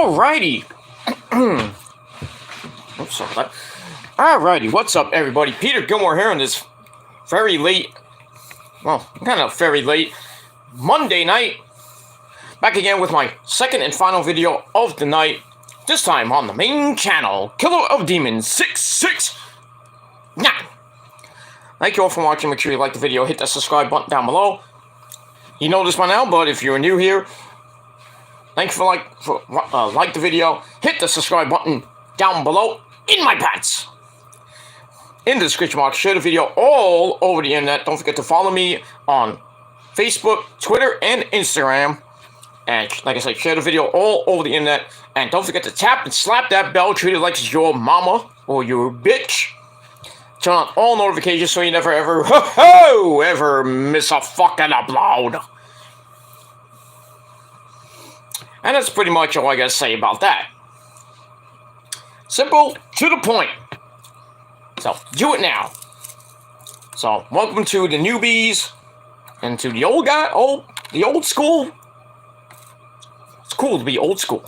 Alrighty. Oops, sorry about that. Alrighty, what's up, everybody? Peter Gilmore here on this very late, Monday night. Back again with my second and final video of the night. This time on the main channel, Killer of Demons 669. Thank you all for watching. Make sure you like the video. Hit that subscribe button down below. You know this by now, but if you're new here, thank you for like the video. Hit the subscribe button down below in my pants. In the description box, share the video all over the internet. Don't forget to follow me on Facebook, Twitter, and Instagram. And like I said, share the video all over the internet. And don't forget to tap and slap that bell, treat it like it's your mama or your bitch. Turn on all notifications so you never ever miss a fucking upload. And that's pretty much all I gotta say about that. Simple, to the point. So, do it now. So, welcome to the newbies and to the old school. It's cool to be old school.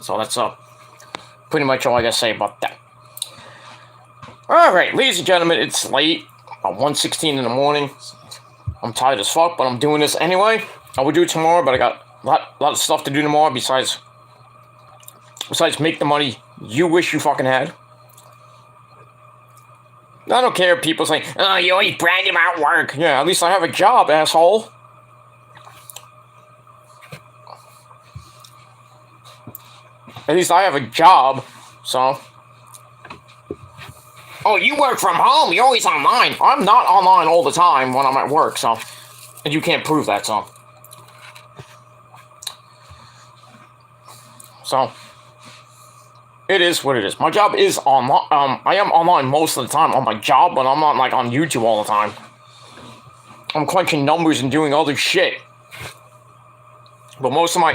So that's pretty much all I gotta say about that. Alright, ladies and gentlemen, it's late, about 1:16 in the morning. I'm tired as fuck, but I'm doing this anyway. I would do it tomorrow, but I got a lot of stuff to do tomorrow besides make the money you wish you fucking had. I don't care if people say, oh, you always brag about work. Yeah, at least I have a job, asshole. At least I have a job, so. Oh, you work from home, you're always online. I'm not online all the time when I'm at work, so. And you can't prove that, so. So. It is what it is. My job is online. I am online most of the time on my job, but I'm not like on YouTube all the time. I'm crunching numbers and doing other shit. But most of my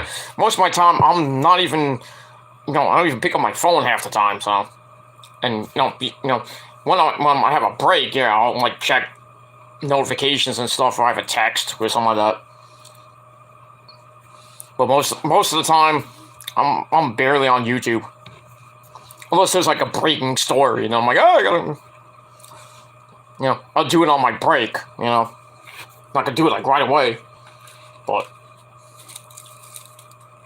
time, I'm not even, I don't even pick up my phone half the time. So, and when I have a break, yeah, I'll like check notifications and stuff, or I have a text or something like that. But most of the time, I'm barely on YouTube. Unless there's like a breaking story, I'm like, oh, I gotta, I'll do it on my break, Not gonna do it like right away, but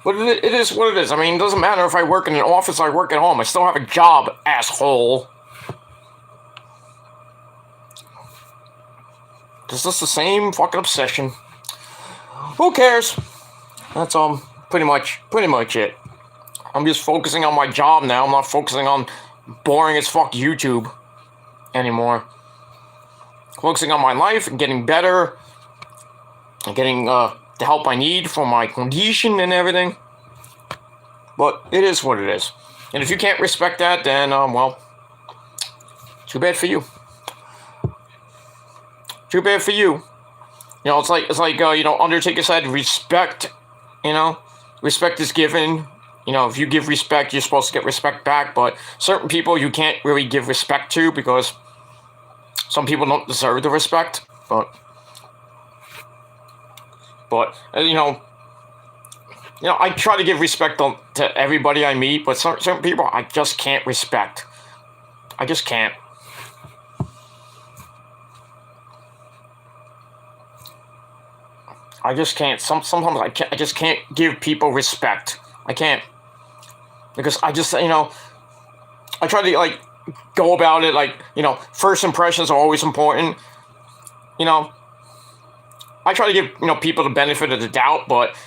it is what it is. I mean, it doesn't matter if I work in an office or I work at home. I still have a job, asshole. It's just the same fucking obsession. Who cares? That's pretty much it. I'm just focusing on my job now. I'm not focusing on boring as fuck YouTube anymore. Focusing on my life and getting better. And getting the help I need for my condition and everything. But it is what it is. And if you can't respect that, then, well, too bad for you. Too bad for you. It's like Undertaker said, respect, respect is given. If you give respect, you're supposed to get respect back, but certain people you can't really give respect to because some people don't deserve the respect, but I try to give respect to everybody I meet, but certain people I just can't respect. I just can't. I just can't. Sometimes I just can't give people respect. I can't. Because I just, I try to, go about it, first impressions are always important. I try to give, people the benefit of the doubt, but,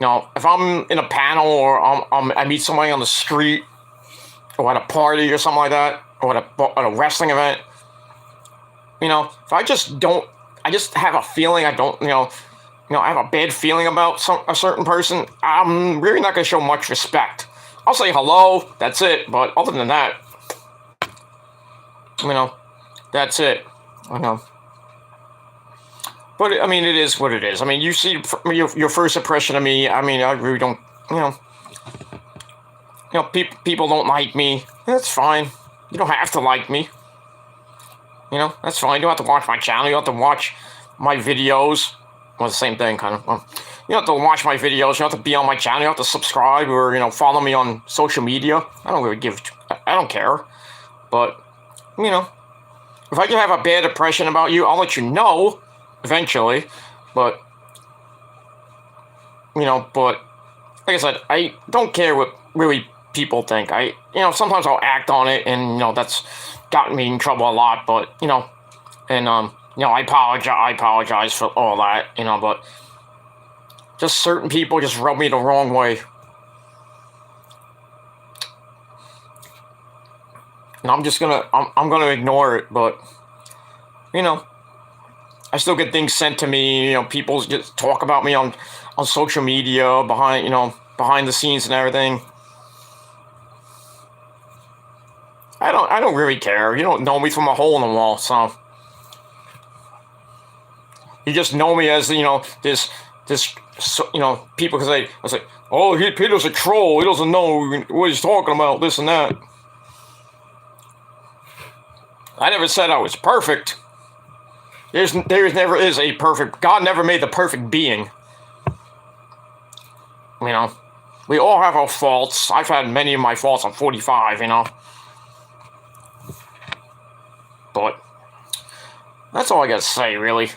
if I'm in a panel or I meet somebody on the street or at a party or something like that, or at a wrestling event, if I just have a feeling I don't, I have a bad feeling about a certain person, I'm really not going to show much respect. I'll say hello, that's it, but other than that, that's it, But, it is what it is. You see your first impression of me, I really don't, people don't like me. That's fine. You don't have to like me. That's fine. You don't have to watch my channel. You don't have to watch my videos. Well, the same thing, kind of. You don't have to watch my videos. You don't have to be on my channel. You don't have to subscribe or, follow me on social media. I don't really I don't care. But, if I can have a bad impression about you, I'll let you know eventually. But, but, like I said, I don't care what really people think. Sometimes I'll act on it, and, that's gotten me in trouble a lot. But, and, I apologize for all that, but just certain people just rub me the wrong way. And I'm gonna ignore it, but, I still get things sent to me, people just talk about me on social media, behind the scenes and everything. I don't really care. You don't know me from a hole in the wall, so. You just know me as, this, people, because I was like, oh, Peter's a troll, he doesn't know what he's talking about, this and that. I never said I was perfect. There never is a perfect, God never made the perfect being. We all have our faults. I've had many of my faults. I'm 45, But, that's all I gotta say, really.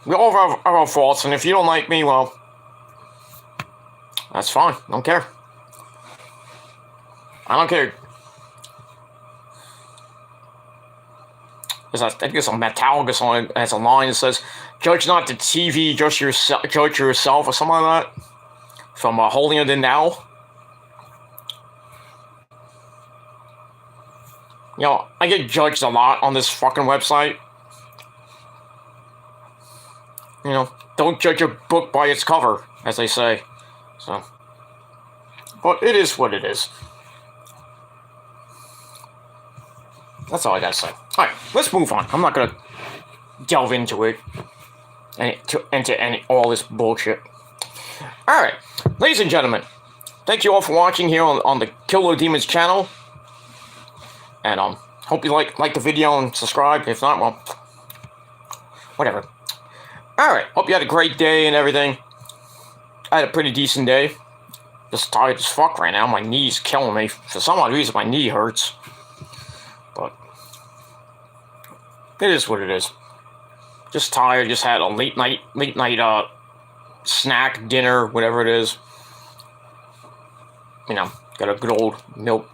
We all have our faults, and if you don't like me, well, that's fine. Don't care. I don't care. I think it's a Metallica song that has a line that says, "Judge not the TV, judge yourself," or something like that. From Holier Than Now. I get judged a lot on this fucking website. Don't judge a book by its cover, as they say. So, but it is what it is. That's all I gotta say. Alright, let's move on. I'm not gonna delve into it. Into all this bullshit. Alright, ladies and gentlemen, thank you all for watching here on the Killer of Demons channel. And hope you like the video and subscribe. If not, well, whatever. Alright, hope you had a great day and everything. I had a pretty decent day. Just tired as fuck right now. My knee's killing me. For some odd reason, my knee hurts. But it is what it is. Just tired. Just had a late night snack, dinner, whatever it is. Got a good old milk,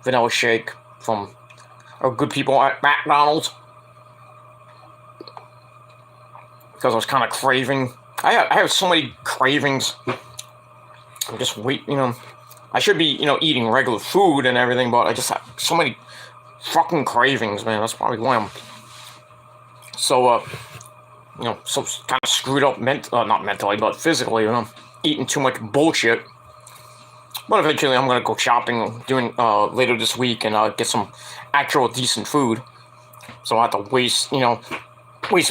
vanilla shake from our good people at McDonald's. Because I was kind of craving. I have so many cravings. I'm just I should be, eating regular food and everything, but I just have so many fucking cravings, man. That's probably why I'm so, so kind of screwed up, not mentally, but physically, eating too much bullshit. But eventually I'm going to go shopping later this week and get some actual decent food. So I have to waste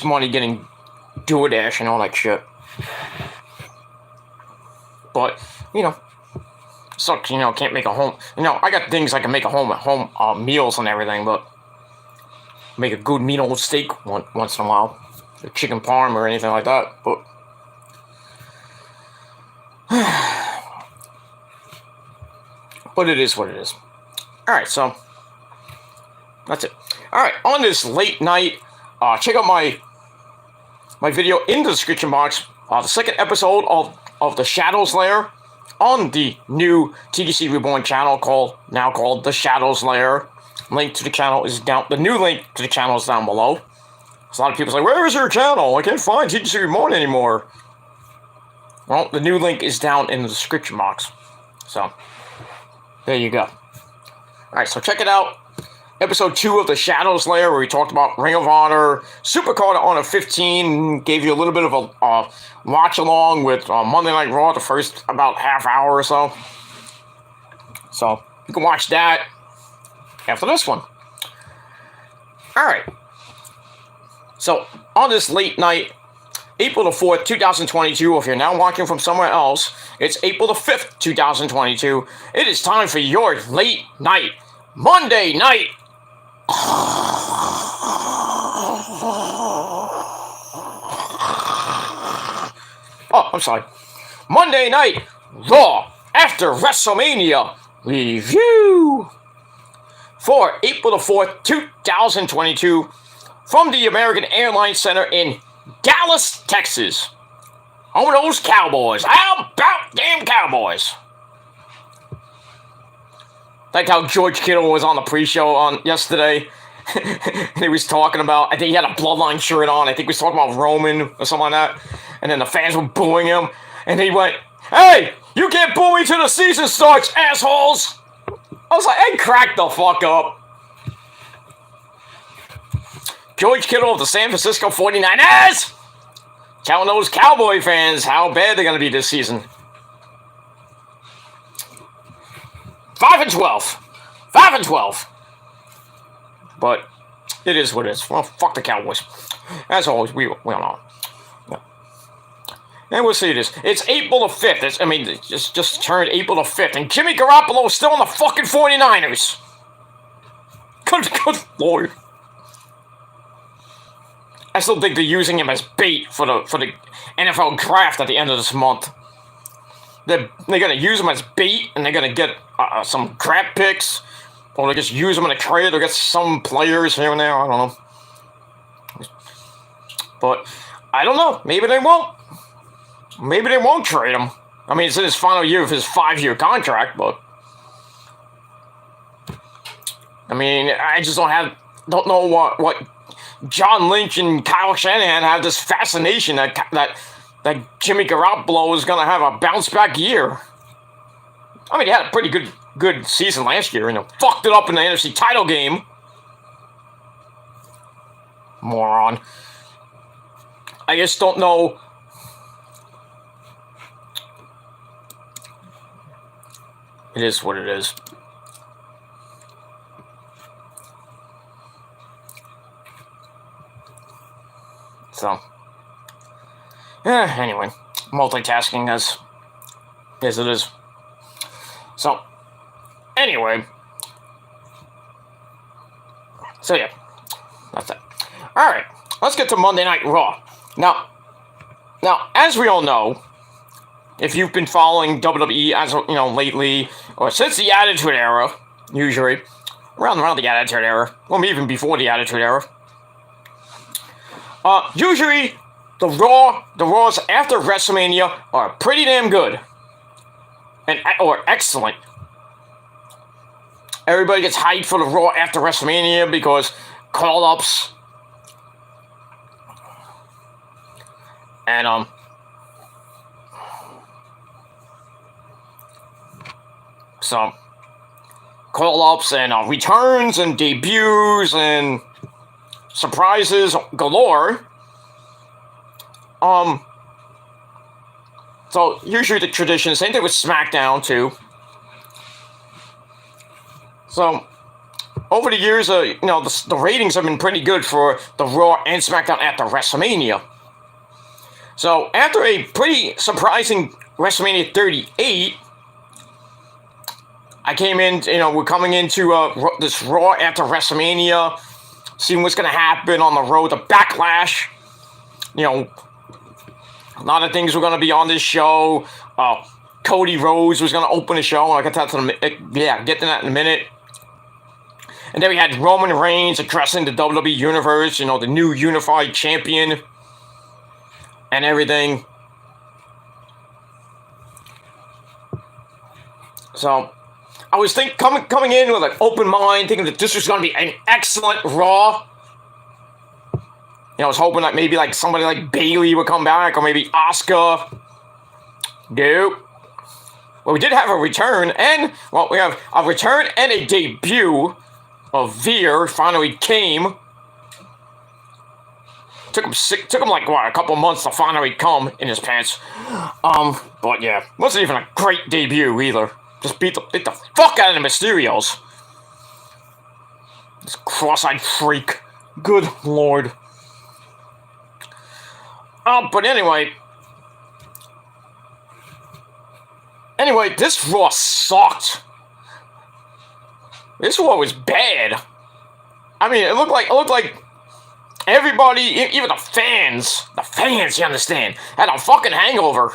money getting DoorDash and all that shit. But, sucks, can't make a home. I got things I can make at home meals and everything, but make a good mean old steak once in a while. Or chicken parm or anything like that, but but it is what it is. Alright, so that's it. Alright, on this late night, check out my video in the description box, the second episode of the Shadows Lair on the new TDC Reborn channel now called the Shadows Lair. Link to the channel is down. The new link to the channel is down below. So a lot of people say, "Where is your channel? I can't find TDC Reborn anymore." Well, the new link is down in the description box. So there you go. All right, so check it out. Episode 2 of the Shadows Lair, where we talked about Ring of Honor, Supercard on a 15, gave you a little bit of a watch along with Monday Night Raw, the first about half hour or so. So you can watch that after this one. Alright. So on this late night, April the 4th, 2022, if you're now watching from somewhere else, it's April the 5th, 2022. It is time for your late night, Monday night Oh, I'm sorry. Monday Night Raw after WrestleMania review for April the 4th, 2022 from the American Airlines Center in Dallas, Texas. Home of those Cowboys. How about damn Cowboys? Like how George Kittle was on the pre-show on yesterday. And he was talking about, I think he had a Bloodline shirt on. I think he was talking about Roman or something like that. And then the fans were booing him. And he went, "Hey, you can't boo me till the season starts, assholes!" I was like, hey, crack the fuck up. George Kittle of the San Francisco 49ers! Telling those Cowboy fans how bad they're going to be this season. 5-12. 5-12. But it is what it is. Well, fuck the Cowboys. As always, we don't know. And we'll see this. It's April the 5th. Just turned April the 5th. And Jimmy Garoppolo is still on the fucking 49ers. Good lord. I still think they're using him as bait for the NFL draft at the end of this month. They're going to use him as bait, and they're going to get some crap picks. Or they just use him in a trade, or get some players here and there. I don't know. But, I don't know. Maybe they won't. Maybe they won't trade him. I mean, it's in his final year of his 5-year contract, but... I mean, I just don't know what John Lynch and Kyle Shanahan have this fascination that Jimmy Garoppolo is going to have a bounce-back year. I mean, he had a pretty good season last year, and fucked it up in the NFC title game. Moron. I just don't know... It is what it is. So, anyway, multitasking as it is. So, anyway. So, yeah, that's it. Alright, let's get to Monday Night Raw. Now, as we all know, if you've been following WWE as lately, or since the Attitude Era, usually around the Attitude Era, or even before the Attitude Era, usually the Raws after WrestleMania are pretty damn good, or excellent. Everybody gets hyped for the Raw after WrestleMania because call-ups and some call-ups and returns and debuts and surprises galore. So usually the tradition, same thing with SmackDown too. So over the years, the ratings have been pretty good for the Raw and SmackDown after WrestleMania. So after a pretty surprising WrestleMania 38. I came in, we're coming into this Raw after WrestleMania, seeing what's going to happen on the road to Backlash. A lot of things were going to be on this show. Cody Rhodes was going to open the show. I get to that in a minute. And then we had Roman Reigns addressing the WWE Universe, the new unified champion and everything. So I was coming in with an open mind, thinking that this was going to be an excellent Raw. I was hoping that maybe somebody like Bayley would come back, or maybe Asuka. Nope. Well, we did have a return, and we have a return and a debut of Veer. Finally came. Took him a couple months to finally come in his pants. But yeah, wasn't even a great debut either. Just beat the fuck out of the Mysterios. This cross-eyed freak. Good lord. But anyway, this Raw sucked. This Raw was bad. I mean, it looked like Everybody, even the fans, you understand, had a fucking hangover.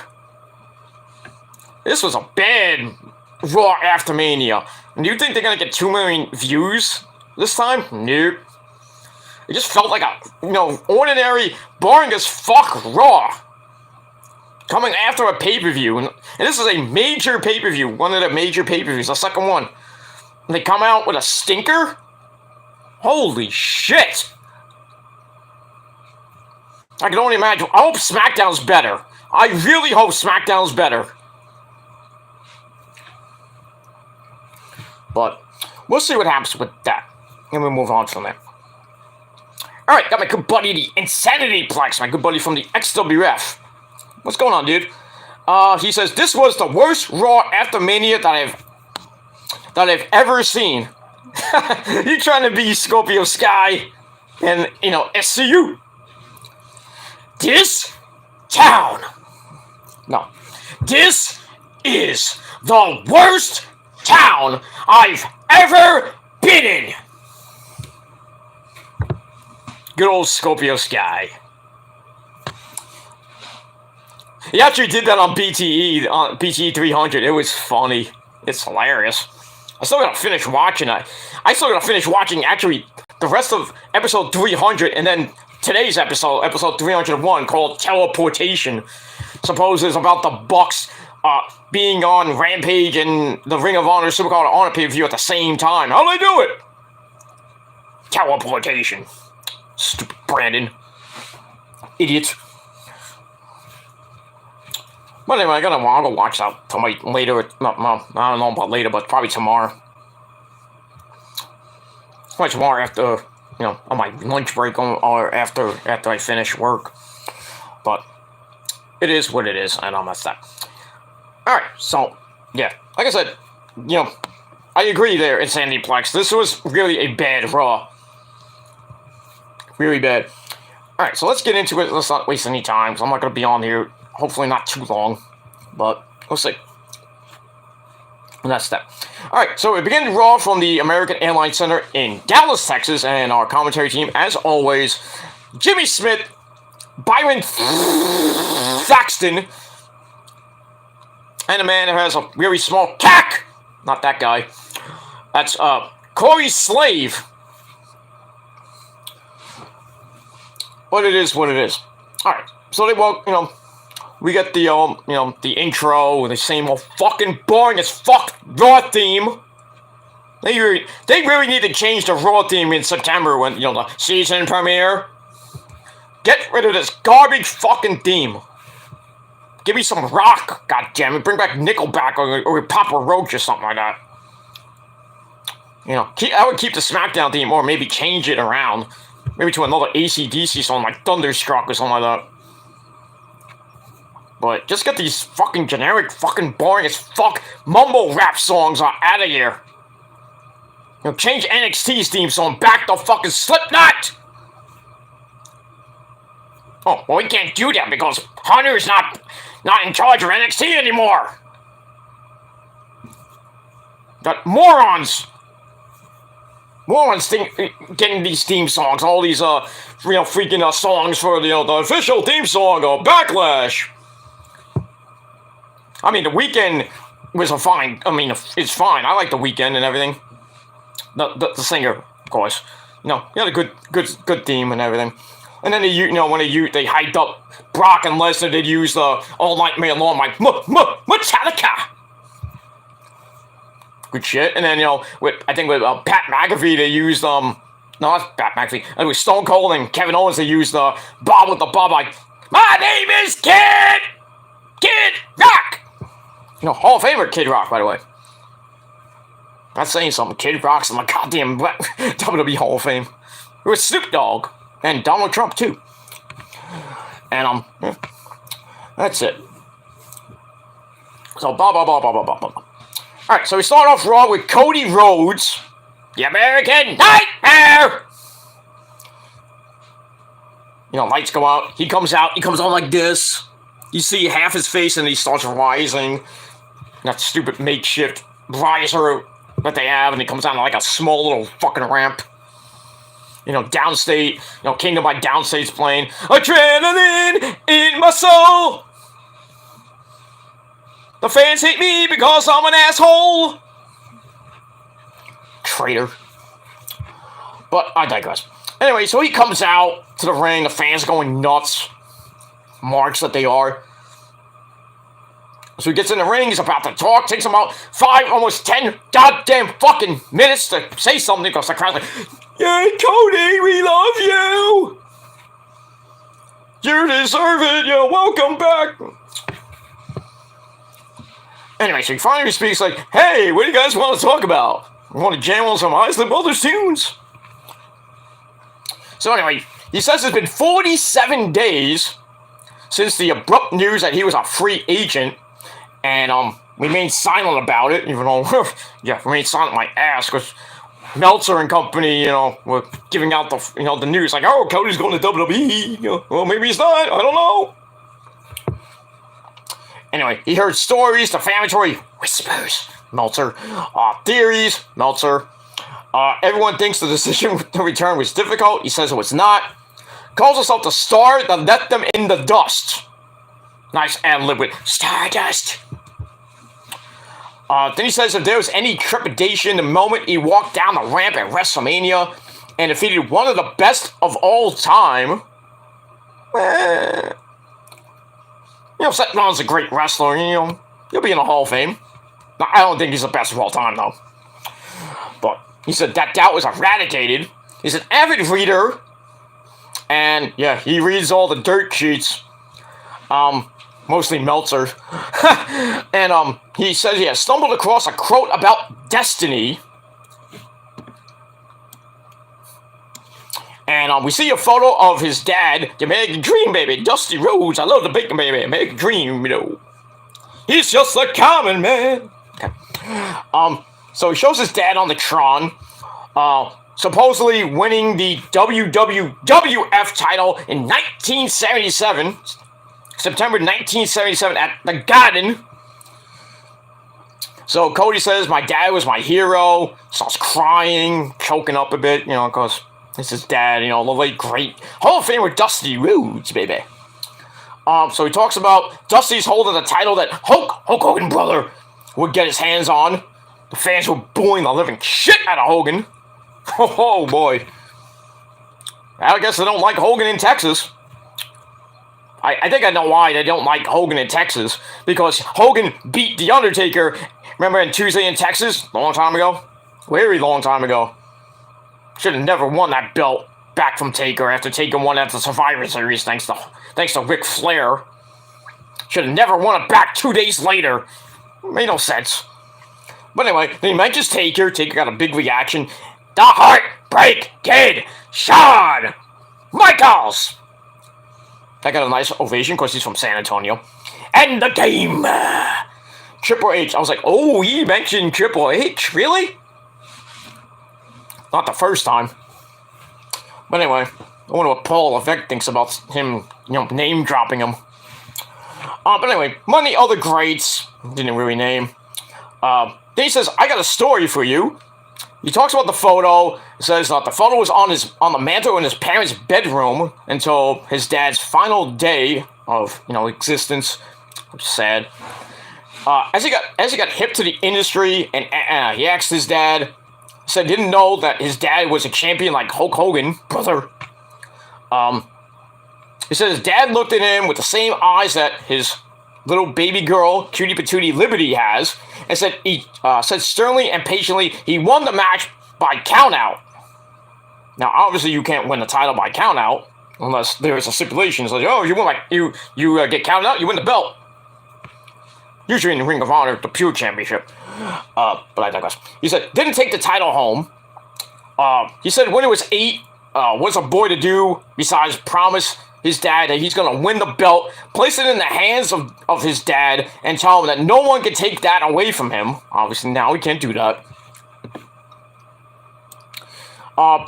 This was a bad Raw after Mania. And you think they're gonna get 2 million views this time? Nope. It just felt like a, ordinary, boring as fuck Raw. Coming after a pay-per-view. And this is a major pay-per-view. One of the major pay-per-views. The second one. And they come out with a stinker? Holy shit. I can only imagine. I hope SmackDown's better. I really hope SmackDown's better. But we'll see what happens with that. And we'll move on from there. Alright, got my good buddy, the Insanity Plex, my good buddy from the XWF. What's going on, dude? He says, this was the worst Raw after Mania that I've ever seen. You trying to be Scorpio Sky and, SCU. This town. No. This is the worst town I've ever been in. Good old Scorpio Sky. He actually did that on BTE, on BTE 300. It was funny. It's hilarious. I still gotta finish watching it. I still gotta finish watching, actually, the rest of episode 300, and then today's episode 301, called Teleportation. Suppose it's about the Bucks being on Rampage and the Ring of Honor Supercard Honor pay-per-view at the same time. How'd they do it? Teleportation. Stupid Brandon. Idiot. But anyway, I'll go watch that tonight, later. No, I don't know about later, but probably tomorrow. Probably tomorrow after, on my lunch break or after I finish work. But it is what it is, and that's that. Alright, so, yeah. Like I said, I agree there, Insanity Plex. This was really a bad Raw. Really bad. Alright, so let's get into it. Let's not waste any time, so I'm not going to be on here. Hopefully not too long, but we'll see. And that's that. Alright, so we begin Raw from the American Airlines Center in Dallas, Texas, and our commentary team, as always, Jimmy Smith, Byron Thaxton, and a man who has a very small cack. Not that guy. That's Corey Slave. But it is what it is. Alright, so we get the, the intro, the same old fucking boring as fuck Raw theme. They really need to change the Raw theme in September when, the season premiere. Get rid of this garbage fucking theme. Give me some rock, goddammit. Bring back Nickelback or Papa Roach or something like that. I would keep the SmackDown theme or maybe change it around. Maybe to another AC/DC song like Thunderstruck or something like that. But just get these fucking generic, fucking boring as fuck mumble rap songs out of here. Change NXT's theme song back to fucking Slipknot! Oh, well, we can't do that because Hunter's not in charge of NXT anymore. Got morons getting these theme songs, all these freaking songs for the official theme song of Backlash. I mean, The Weeknd was a fine. I mean, it's fine. I like The Weeknd and everything. The singer, of course. He had a good theme and everything. And then they hyped up Brock and Lesnar. They used All Night May Long, like Metallica. Good shit. And then with Pat McAfee, they used no, that's Pat McAfee. It was Stone Cold and Kevin Owens. They used Bob with the Bob, like, my name is Kid Rock. Hall of Famer Kid Rock, by the way. That's saying something. Kid Rock's in my goddamn WWE Hall of Fame. It was Snoop Dogg and Donald Trump too. And that's it. So blah blah blah blah blah blah blah. All right, so we start off Raw with Cody Rhodes, the American Nightmare. Lights go out. He comes out. He comes on like this. You see half his face, and he starts rising. That stupid makeshift riser that they have, and he comes down like a small little fucking ramp. Downstate, Kingdom by Downstate's playing. Adrenaline in my soul. The fans hate me because I'm an asshole. Traitor. But I digress. Anyway, so he comes out to the ring. The fans are going nuts. Marks that they are. So he gets in the ring. He's about to talk. Takes him about 5, almost 10 goddamn fucking minutes to say something. Because the crowd's like, "Yeah, Cody, we love you. You deserve it. You're welcome back." Anyway, so he finally speaks like, "Hey, what do you guys want to talk about? We want to jam on some Isley Brothers tunes?" So anyway, he says it's been 47 days since the abrupt news that he was a free agent, and remained silent about it, even though, remained silent my ass, because Meltzer and company, were giving out the news, like, "Oh, Cody's going to WWE, well, maybe he's not, I don't know." Anyway, he heard stories, defamatory whispers, Meltzer, theories, Meltzer. Everyone thinks the decision to return was difficult. He says it was not. Calls himself the star that left them in the dust. Nice ad-lib with Stardust. Then he says if there was any trepidation the moment he walked down the ramp at WrestleMania and defeated one of the best of all time. Seth Rollins is a great wrestler, he'll be in the Hall of Fame. I don't think he's the best of all time, though. But he said that doubt was eradicated. He's an avid reader. And, he reads all the dirt sheets. Mostly Meltzer. And, he says he has stumbled across a quote about destiny. And, we see a photo of his dad, the American Dream, baby. Dusty Rhodes. I love the bacon, baby. American Dream, He's just a common man. Okay. So he shows his dad on the Tron. Supposedly winning the WWF title in 1977. September 1977 at the Garden. So Cody says, "My dad was my hero." Starts crying, choking up a bit, because it's his dad, the late great Hall of Famer Dusty Rhodes, baby. So he talks about Dusty's holding the title that Hulk Hogan brother would get his hands on. The fans were booing the living shit out of Hogan. Oh boy. I guess they don't like Hogan in Texas. I think I know why they don't like Hogan in Texas. Because Hogan beat The Undertaker, remember, in Tuesday in Texas? A long time ago? Very long time ago. Should have never won that belt back from Taker after Taker won at the Survivor Series thanks to Ric Flair. Should have never won it back 2 days later. Made no sense. But anyway, then he mentions Taker. Taker got a big reaction. The Heartbreak Kid, Shawn Michaels. That got a nice ovation because he's from San Antonio. And the Game. Triple H. I was like, oh, he mentioned Triple H? Really? Not the first time. But anyway, I wonder what Paul Levesque thinks about him, name dropping him. But anyway, one of the other greats, didn't really name. Then he says, "I got a story for you." He talks about the photo. He says that the photo was on the mantle in his parents' bedroom until his dad's final day of existence. Sad. As he got hip to the industry, and he asked his dad. Said didn't know that his dad was a champion like Hulk Hogan, brother. He said his dad looked at him with the same eyes that his little baby girl, Cutie Patootie Liberty, has, and said said sternly and patiently he won the match by countout. Now, obviously, you can't win the title by countout unless there is a stipulation. It's like, oh, you win you get counted out, you win the belt. Usually in the Ring of Honor, the Pure Championship. But I digress. He said, didn't take the title home. He said when he was 8, what's a boy to do besides promise his dad that he's going to win the belt, place it in the hands of his dad, and tell him that no one can take that away from him. Obviously, now he can't do that.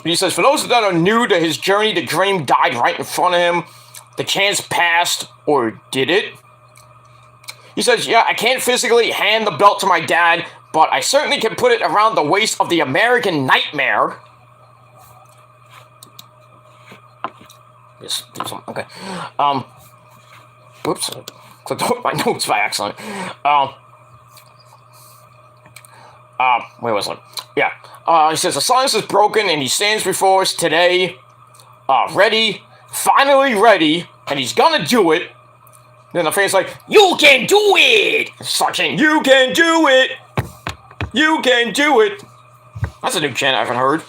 He says, for those that are new to his journey, the dream died right in front of him. The chance passed, or did it? He says, yeah, I can't physically hand the belt to my dad, but I certainly can put it around the waist of the American Nightmare. Just do something. Okay. Whoops. I clicked on my notes by accident. Where was I? Yeah. He says the silence is broken and he stands before us today, ready, finally ready, and he's gonna do it. Then the fans like, you can do it! Start saying, you can do it! You can do it! That's a new chant I haven't heard.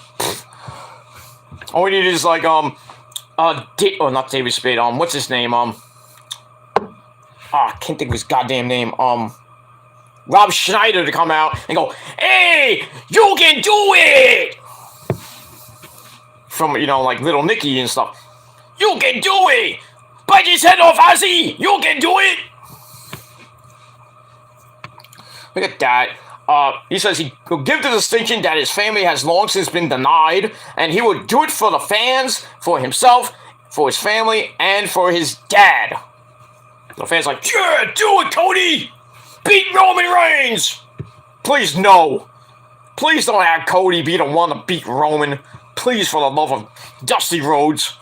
All we need is like, not David Spade, what's his name, I can't think of his goddamn name, Rob Schneider to come out and go, hey, you can do it! From, like Little Nicky and stuff. You can do it! Bite his head off, Ozzy! You can do it! Look at that. He says he will give the distinction that his family has long since been denied, and he will do it for the fans, for himself, for his family, and for his dad. The fans like, yeah, do it, Cody! Beat Roman Reigns! Please, no. Please don't have Cody be the one to beat Roman. Please, for the love of Dusty Rhodes.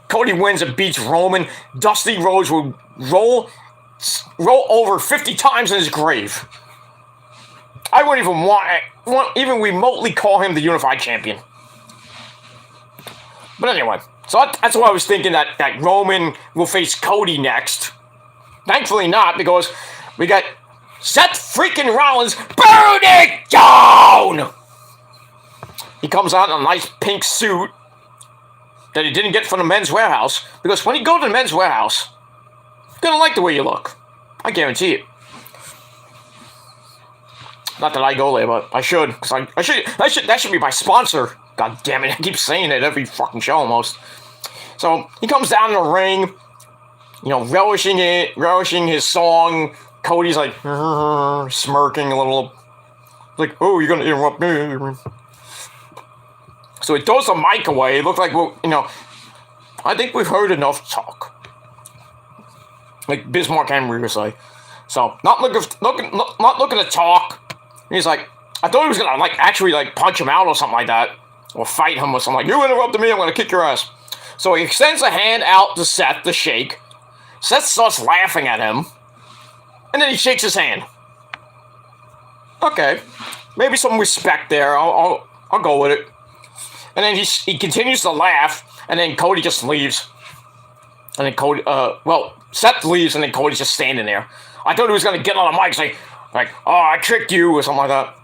Cody wins and beats Roman. Dusty Rhodes will roll over 50 times in his grave. I wouldn't even want even remotely call him the Unified Champion. But anyway, so that's why I was thinking that Roman will face Cody next. Thankfully not, because we got Seth freaking Rollins. Burn it down! He comes out in a nice pink suit that he didn't get from the Men's Warehouse, because when you go to the Men's Warehouse, you're gonna like the way you look. I guarantee it. Not that I go there, but I should, because that should be my sponsor. God damn it, I keep saying it every fucking show almost. So, he comes down in the ring, relishing his song. Cody's like, smirking a little, like, oh, you're gonna interrupt me. So he throws the mic away. It looked like, well, I think we've heard enough talk. Like Bismarck Henry would say. So, not looking to talk. He's like, I thought he was gonna actually punch him out or something like that, or fight him or something like. You interrupted me, I'm gonna kick your ass. So he extends a hand out to Seth to shake. Seth starts laughing at him, and then he shakes his hand. Okay, maybe some respect there. I'll go with it. And then he continues to laugh, and then Cody just leaves. And then Seth leaves, and then Cody's just standing there. I thought he was gonna get on the mic, say, oh, I tricked you, or something like that.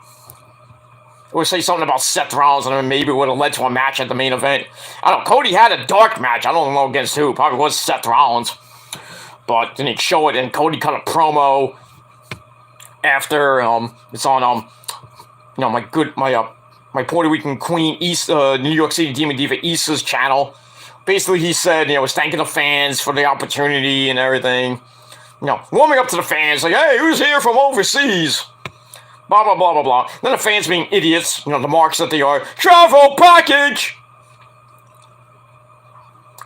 Or say something about Seth Rollins, and then maybe it would have led to a match at the main event. I don't know, Cody had a dark match, I don't know against who, probably was Seth Rollins. But then he'd show it, and Cody cut a promo after, it's on, my Puerto Rican queen, New York City Demon Diva Issa's channel. Basically, he said, was thanking the fans for the opportunity and everything. Warming up to the fans, like, hey, who's here from overseas? Blah, blah, blah, blah, blah. Then the fans being idiots, the marks that they are. Travel package!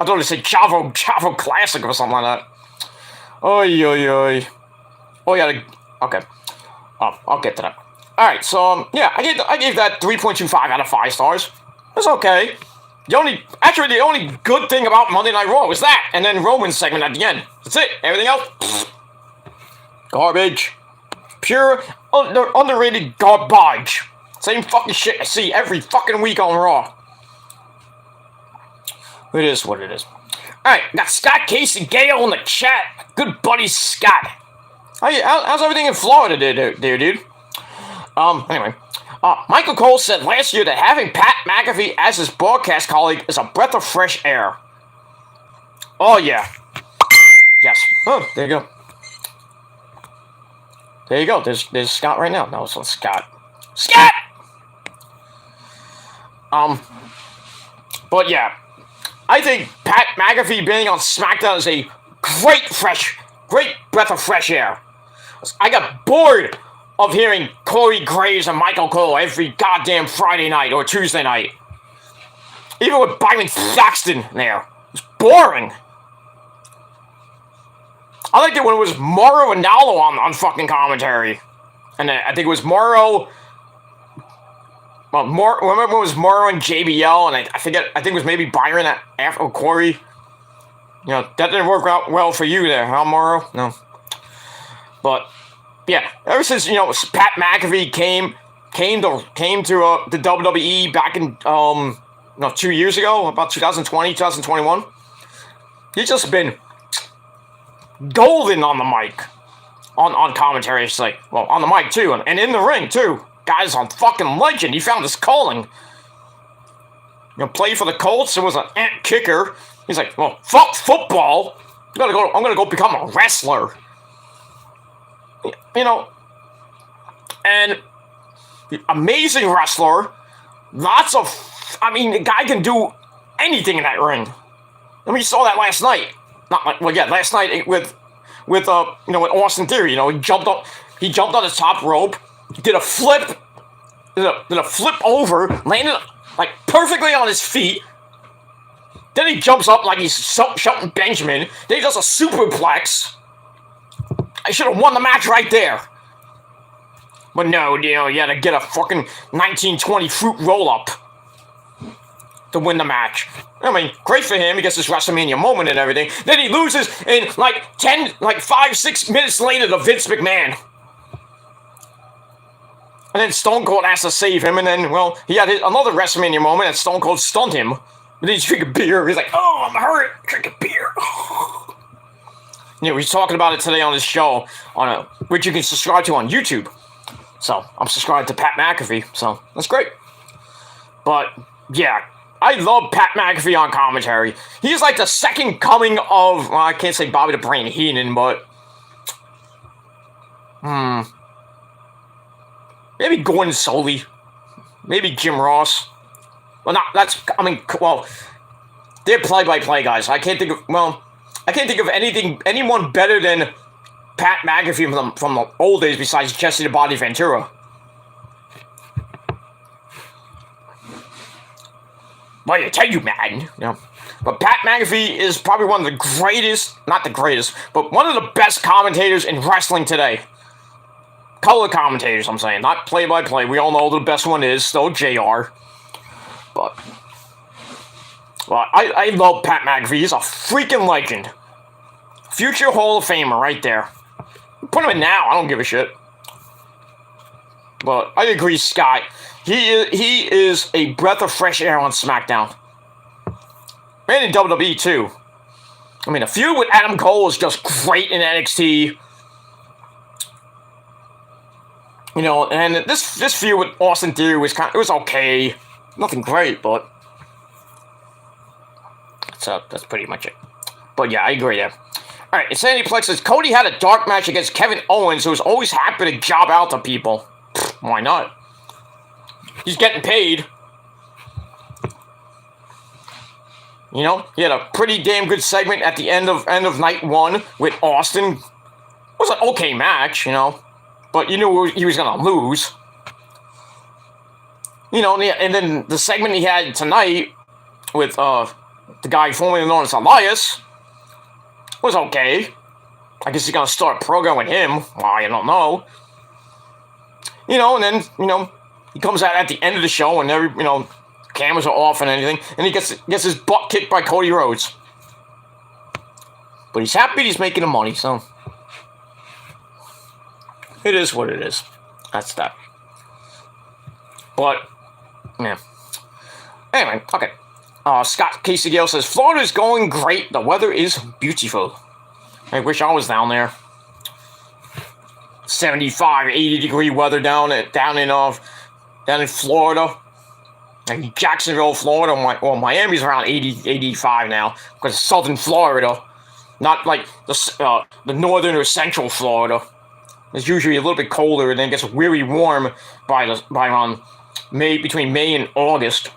I thought they said Chavo Classic or something like that. Oy, oy, oy. Oh, yeah, okay. I'll get to that. Alright, so, yeah, I gave that 3.25 out of 5 stars. It's okay. The only good thing about Monday Night Raw was that, and then Roman's segment at the end. That's it. Everything else, garbage. Pure, underrated garbage. Same fucking shit I see every fucking week on Raw. It is what it is. Alright, got Scott Casey Gale in the chat. Good buddy Scott. How's everything in Florida there, dude? Anyway. Michael Cole said last year that having Pat McAfee as his broadcast colleague is a breath of fresh air. Oh, yeah. Yes. Oh, there you go. There you go. There's Scott right now. No, it's not Scott. Scott! But yeah. I think Pat McAfee being on SmackDown is a great breath of fresh air. I got bored of hearing Corey Graves and Michael Cole every goddamn Friday night or Tuesday night. Even with Byron Saxton there. It was boring. I liked it when it was Mauro Ranallo on fucking commentary. And I think it was Mauro well, remember it was Morrow and JBL, and I think it was maybe Byron after Corey. You know, that didn't work out well for you there, huh, Morrow? No. But yeah, ever since Pat McAfee came to the WWE back in 2 years ago, about 2020, 2021, he's just been golden on the mic, on commentary. It's like, well, on the mic too, and in the ring too. Guy's a fucking legend. He found his calling. Played for the Colts and was an ant kicker. He's like, well, fuck football. I'm gonna go become a wrestler. And amazing wrestler. The guy can do anything in that ring. And we saw that last night. Last night with Austin Theory. He jumped on the top rope, did a flip, did a flip over, landed like perfectly on his feet. Then he jumps up like he's Shelton Benjamin. Then he does a superplex. I should have won the match right there. But no, you had to get a fucking 1920 fruit roll-up to win the match. I mean, great for him. He gets his WrestleMania moment and everything. Then he loses in 5-6 minutes later to Vince McMahon. And then Stone Cold has to save him, and then, well, he had another WrestleMania moment and Stone Cold stunned him. And then he's drinking beer. He's like, oh, I'm hurt. Drinking beer. He's talking about it today on his show, which you can subscribe to on YouTube. So, I'm subscribed to Pat McAfee, so that's great. But, yeah, I love Pat McAfee on commentary. He's like the second coming of, well, I can't say Bobby the Brain Heenan, but, maybe Gordon Soley. Maybe Jim Ross. Well, they're play-by-play guys. I can't think of anyone better than Pat McAfee from the old days besides Jesse the Body Ventura. Well, I tell you, man. But Pat McAfee is probably one of the greatest, not the greatest, but one of the best commentators in wrestling today. Color commentators, I'm saying, not play-by-play. We all know who the best one is, still JR. But, well, I love Pat McAfee. He's a freaking legend. Future Hall of Famer right there. Put him in now, I don't give a shit. But I agree, Scott. He is a breath of fresh air on SmackDown. And in WWE, too. I mean, the feud with Adam Cole is just great in NXT. And this feud with Austin Theory was it was okay. Nothing great, but that's pretty much it. But yeah, I agree there. Alright, Insanity Plex says, Cody had a dark match against Kevin Owens, who was always happy to job out to people. Why not? He's getting paid. He had a pretty damn good segment at the end of night one with Austin. It was an okay match, but you knew he was gonna lose. And then the segment he had tonight with the guy formerly known as Elias was okay. I guess he's gonna start a program with him. Why, I don't know. And then, he comes out at the end of the show and cameras are off and anything, and he gets his butt kicked by Cody Rhodes. But he's happy he's making the money, so it is what it is. That's that. But, yeah. Anyway, okay. Scott Casey Gale says, Florida's going great. The weather is beautiful. I wish I was down there. 75, 80 degree weather down in Florida. Like Jacksonville, Florida. Miami's around 80, 85 now. Because it's southern Florida. Not like the northern or central Florida. It's usually a little bit colder and then it gets very warm between May and August.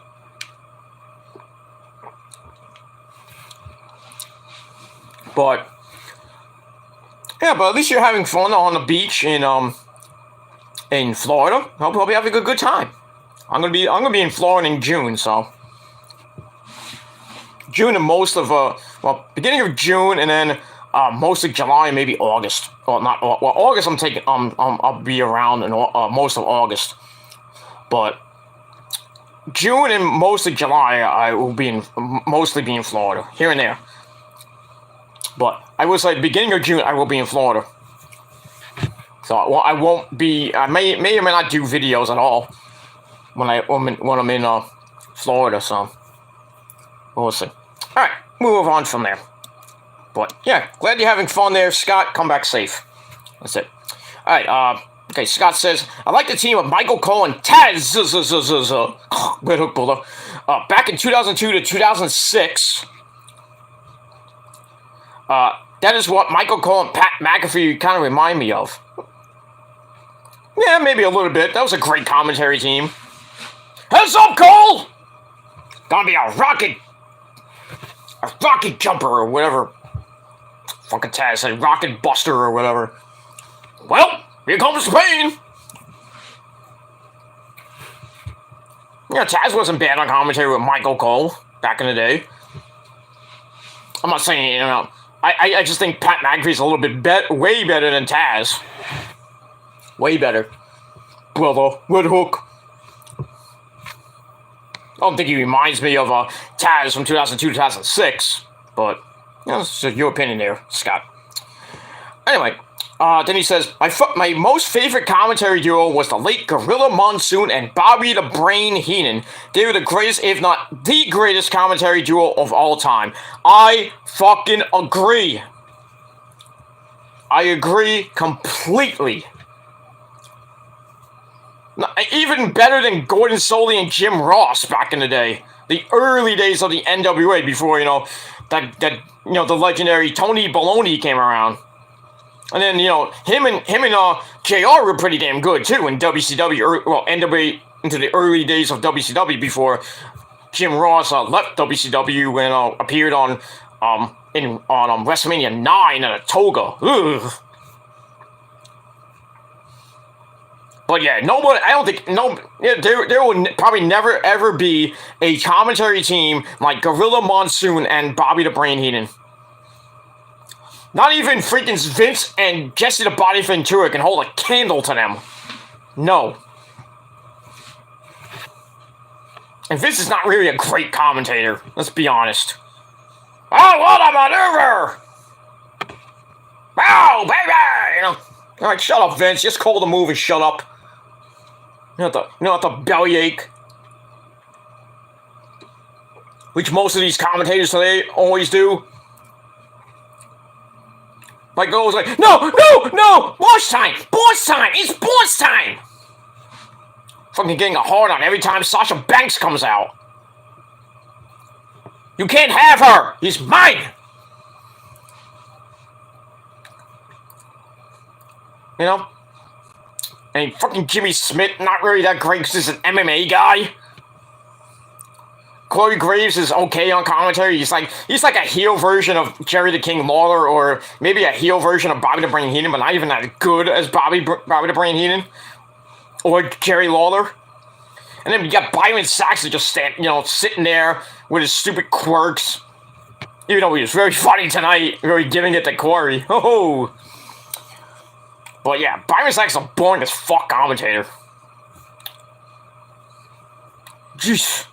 But yeah, but at least you're having fun on the beach in Florida. I'll probably have a good time. I'm gonna be in Florida in June, so June and most of beginning of June and then most of July and maybe August. August I'll be around in most of August. But June and most of July, I will be mostly be in Florida, here and there. But I will say, beginning of June, I will be in Florida. So I won't be. I may or may not do videos at all when I'm in Florida. So we'll see. All right, move on from there. But yeah, glad you're having fun there, Scott. Come back safe. That's it. All right. Okay. Scott says, I like the team of Michael Cole and Taz. Red Hook Builder. Back in 2002 to 2006. That is what Michael Cole and Pat McAfee kind of remind me of. Yeah, maybe a little bit. That was a great commentary team. Heads up, Cole! Gonna be a rocket jumper or whatever. Fucking Taz said rocket buster or whatever. Well, here comes Spain. Yeah, Taz wasn't bad on commentary with Michael Cole back in the day. I'm not saying, I just think Pat McAfee's a little bit way better than Taz. Way better. Brother, Red Hook. I don't think he reminds me of Taz from 2002 to 2006, but that's just your opinion there, Scott. Anyway, then he says, my most favorite commentary duo was the late Gorilla Monsoon and Bobby the Brain Heenan. They were the greatest, if not the greatest commentary duo of all time. I fucking agree. I agree completely. Even better than Gordon Soley and Jim Ross back in the day. The early days of the NWA before, the legendary Tony Baloney came around. And then, him and JR were pretty damn good, too, in WCW, NWA into the early days of WCW before Jim Ross left WCW and appeared on WrestleMania 9 in a toga. Ugh. But yeah, nobody. I don't think there will probably never ever be a commentary team like Gorilla Monsoon and Bobby the Brain Heenan. Not even freaking Vince and Jesse the Body Ventura can hold a candle to them. No. And Vince is not really a great commentator. Let's be honest. Oh, what a maneuver! Oh, baby! All right, shut up, Vince. Just call the move and shut up. You know the bellyache. Which most of these commentators today always do. Like, goes like, no! Boss time! It's boss time! Fucking getting a hard on every time Sasha Banks comes out. You can't have her! He's mine! And fucking Jimmy Smith, not really that great because he's an MMA guy. Corey Graves is okay on commentary. He's like a heel version of Jerry the King Lawler, or maybe a heel version of Bobby the Brain Heenan, but not even that good as Bobby the Brain Heenan or Jerry Lawler. And then you got Byron Saxton just sitting there with his stupid quirks. Even though he was very funny tonight, really giving it to Corey. Oh. But yeah, Byron Saxton's a boring as fuck commentator. Jeez.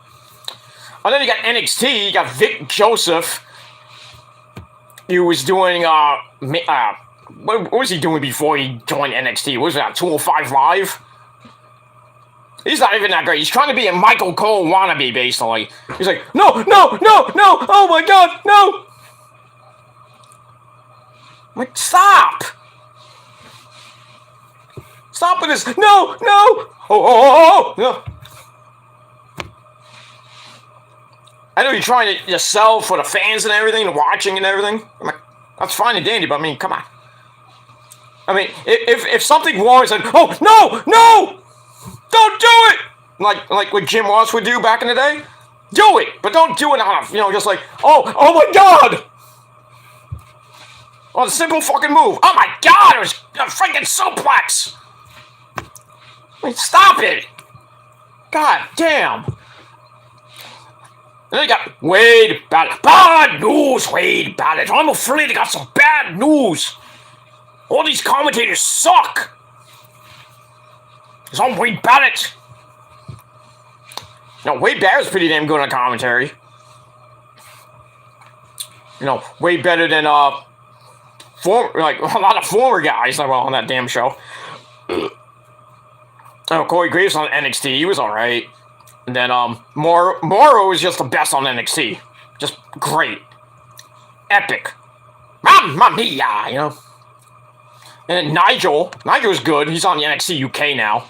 And then you got NXT, you got Vic Joseph. He was doing, what was he doing before he joined NXT? What was that, 205 Live? He's not even that great. He's trying to be a Michael Cole wannabe, basically. He's like, no, oh my god, no! I'm like, stop! Stop with this, no! No. I know you're trying to sell for the fans and everything, the watching and everything. I'm like, that's fine and dandy, but I mean, come on. I mean, if something warrants like, oh, no! Don't do it! Like what Jim Ross would do back in the day? Do it! But don't do it on just like, oh my god! On a simple fucking move. Oh my god, it was a freaking suplex! I mean, stop it! God damn! And then you got Wade Barrett. Bad news, Wade Barrett. I'm afraid I got some bad news. All these commentators suck. Because I'm Wade Barrett. You know, Wade Barrett's pretty damn good on commentary. You know, way better than like a lot of former guys that were on that damn show. Oh, Corey Graves on NXT, he was alright. And then Morrow was just the best on NXT. Just great. Epic. Mamma mia, you know. And then Nigel's good. He's on the NXT UK now.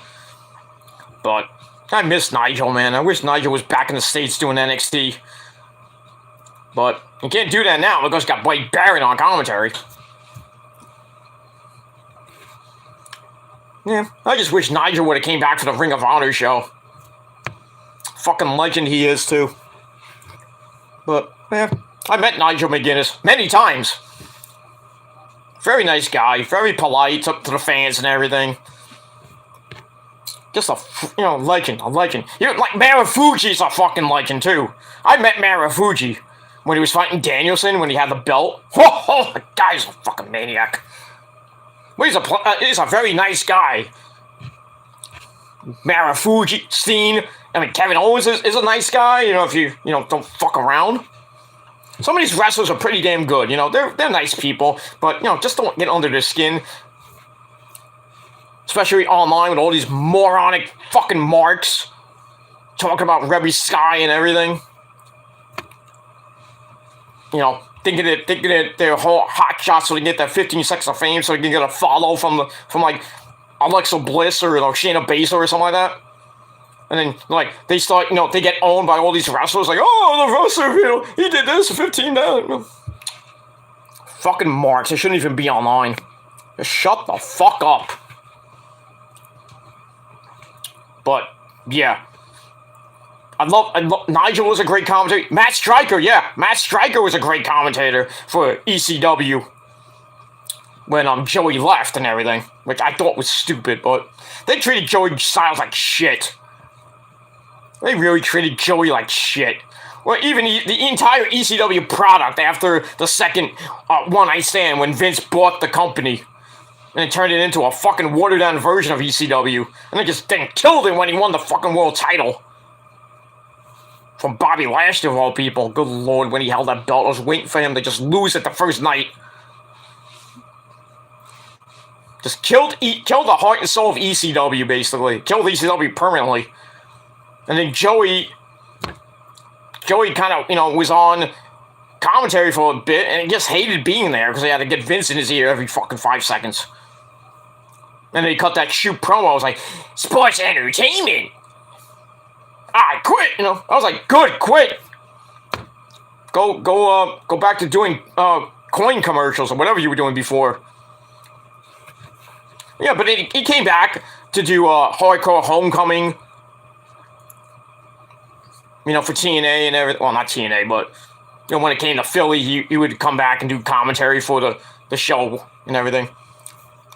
But I miss Nigel, man. I wish Nigel was back in the States doing NXT. But you can't do that now because you got Wade Barrett on commentary. Yeah, I just wish Nigel would have came back for the Ring of Honor show. Fucking legend he is, too. But, yeah, I met Nigel McGuinness many times. Very nice guy, very polite to the fans and everything. Just a, legend, a legend. Like, Marufuji's a fucking legend, too. I met Marufuji when he was fighting Danielson, when he had the belt. Oh, the guy's a fucking maniac. Well, he's a very nice guy. Marufuji, Steen, I mean, Kevin Owens is a nice guy, if you don't fuck around. Some of these wrestlers are pretty damn good, they're nice people, but, just don't get under their skin. Especially online with all these moronic fucking marks talking about Rebby Sky and everything. Thinking that they're hot shots so they can get that 15 seconds of fame so they can get a follow from like Alexa Bliss or Shayna Baszler or something like that. And then they start, they get owned by all these wrestlers like, oh, the wrestler, he did this for 15 days. Fucking marks, they shouldn't even be online. Just shut the fuck up. But yeah. I love Nigel was a great commentator. Matt Striker was a great commentator for ECW when Joey left and everything, which I thought was stupid, but they treated Joey Styles like shit. They really treated Joey like shit. Well, even the entire ECW product after the second One Night Stand when Vince bought the company and it turned it into a fucking watered down version of ECW, and they just killed him when he won the fucking world title. From Bobby Lashley, of all people. Good lord, when he held that belt, I was waiting for him to just lose it the first night. Just killed the heart and soul of ECW, basically. Killed ECW permanently. And then Joey kind of, was on commentary for a bit, and he just hated being there, because he had to get Vince in his ear every fucking 5 seconds. And then he cut that shoot promo, I was like, sports entertainment! I quit, I was like, good, quit. Go back to doing coin commercials or whatever you were doing before. Yeah, but he came back to do Hardcore Homecoming. For TNA and everything. Well, not TNA, but when it came to Philly, he would come back and do commentary for the show and everything.